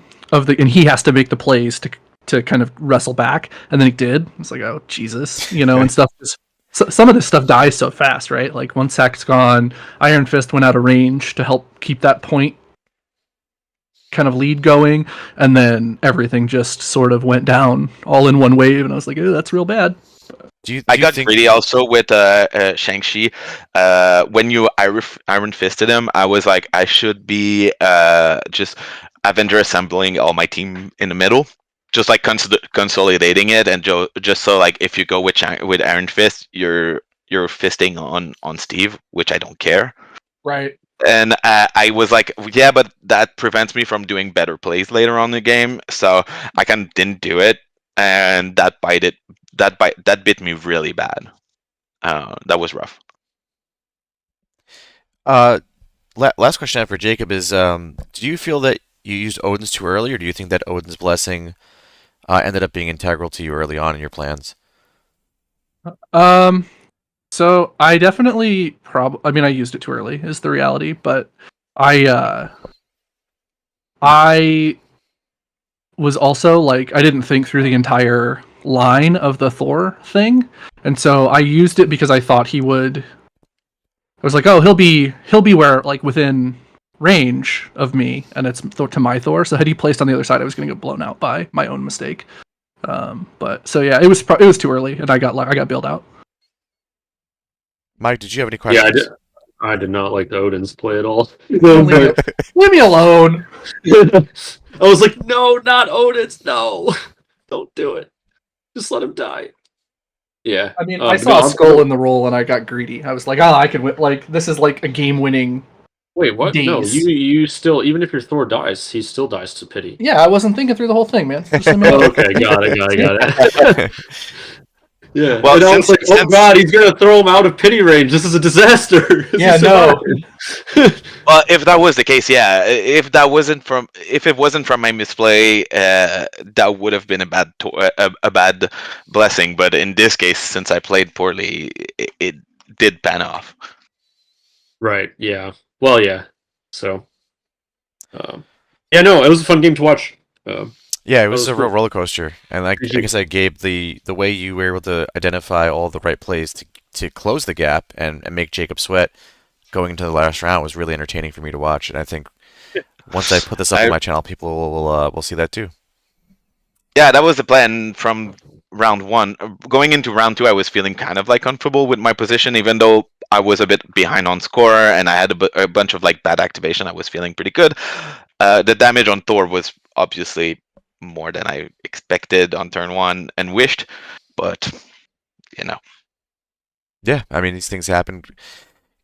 he has to make the plays to kind of wrestle back, and then he did. I was like, oh Jesus, and stuff. Some of this stuff dies so fast, right? Like once Sack's gone, Iron Fist went out of range to help keep that point kind of lead going, and then everything just sort of went down all in one wave, and I was like, oh, that's real bad. I got greedy also with Shang-Chi. When you Iron Fisted him, I was like, I should be just Avenger assembling all my team in the middle, just like consolidating it, and just so like if you go with Iron Fist, you're fisting on Steve, which I don't care. Right. And I was like, yeah, but that prevents me from doing better plays later on in the game, so I kind of didn't do it, and that bit me really bad. That was rough. Last question I have for Jacob is, do you feel that you used Odin's too early, or do you think that Odin's blessing ended up being integral to you early on in your plans? So I definitely I mean, I used it too early is the reality, but I was also like, I didn't think through the entire line of the Thor thing, and so I used it because I thought he would. I was like, oh, he'll be where, like, within range of me, and it's to my Thor. So had he placed on the other side, I was going to get blown out by my own mistake. But so yeah, it was too early, and I got bailed out. Mike, did you have any questions? Yeah, I did not like the Odin's play at all. Leave me alone. I was like, no, not Odin's. No, don't do it. Just let him die. Yeah. I mean, I saw a skull in the roll, and I got greedy. I was like, oh, I can win. Like, this is like a game-winning. Wait, what? Days. No, you still, even if your Thor dies, he still dies to pity. Yeah, I wasn't thinking through the whole thing, man. Okay, got it. Yeah. Well, and I was like, oh god, he's gonna throw him out of pity range. This is a disaster. Yeah, no. Well, if that was the case, yeah. If it wasn't from my misplay, that would have been a bad blessing. But in this case, since I played poorly, it did pan off. Right. Yeah. Well, yeah. So, yeah, no, it was a fun game to watch. Yeah, it was a real roller coaster, and like I said, Gabe, the way you were able to identify all the right plays to close the gap and make Jacob sweat going into the last round was really entertaining for me to watch, and I think once I put this up on my channel, people will see that too. Yeah, that was the plan from round 1. Going into round 2, I was feeling kind of like comfortable with my position, even though I was a bit behind on score and I had a bunch of like bad activation. I was feeling pretty good. The damage on Thor was obviously more than I expected on turn 1 and wished, but Yeah, I mean, these things happen.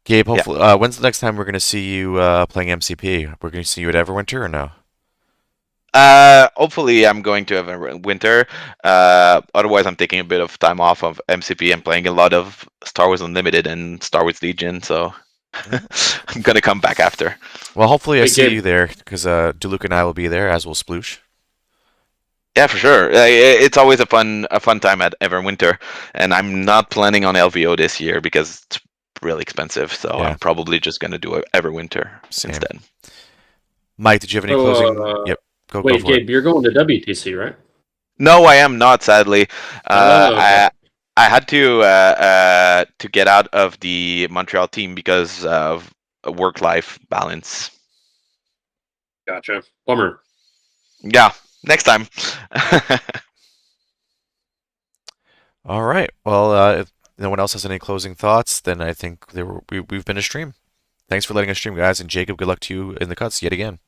Gabe, hopefully, when's the next time we're going to see you playing MCP? We're going to see you at Everwinter or no? Hopefully I'm going to Everwinter. Otherwise, I'm taking a bit of time off of MCP and playing a lot of Star Wars Unlimited and Star Wars Legion, so I'm going to come back after. Well, hopefully I see you there, because Deluca and I will be there, as will Sploosh. Yeah, for sure. It's always a fun time at Everwinter, and I'm not planning on LVO this year because it's really expensive. So I'm probably just gonna do Everwinter instead. Mike, did you have any closing? Yep. Wait, go Gabe, you're going to WTC, right? No, I am not. Sadly, okay. I had to get out of the Montreal team because of a work-life balance. Gotcha. Bummer. Yeah. Next time. All right. Well, if no one else has any closing thoughts, then I think we've been a stream. Thanks for letting us stream, guys. And Jacob, good luck to you in the cuts yet again.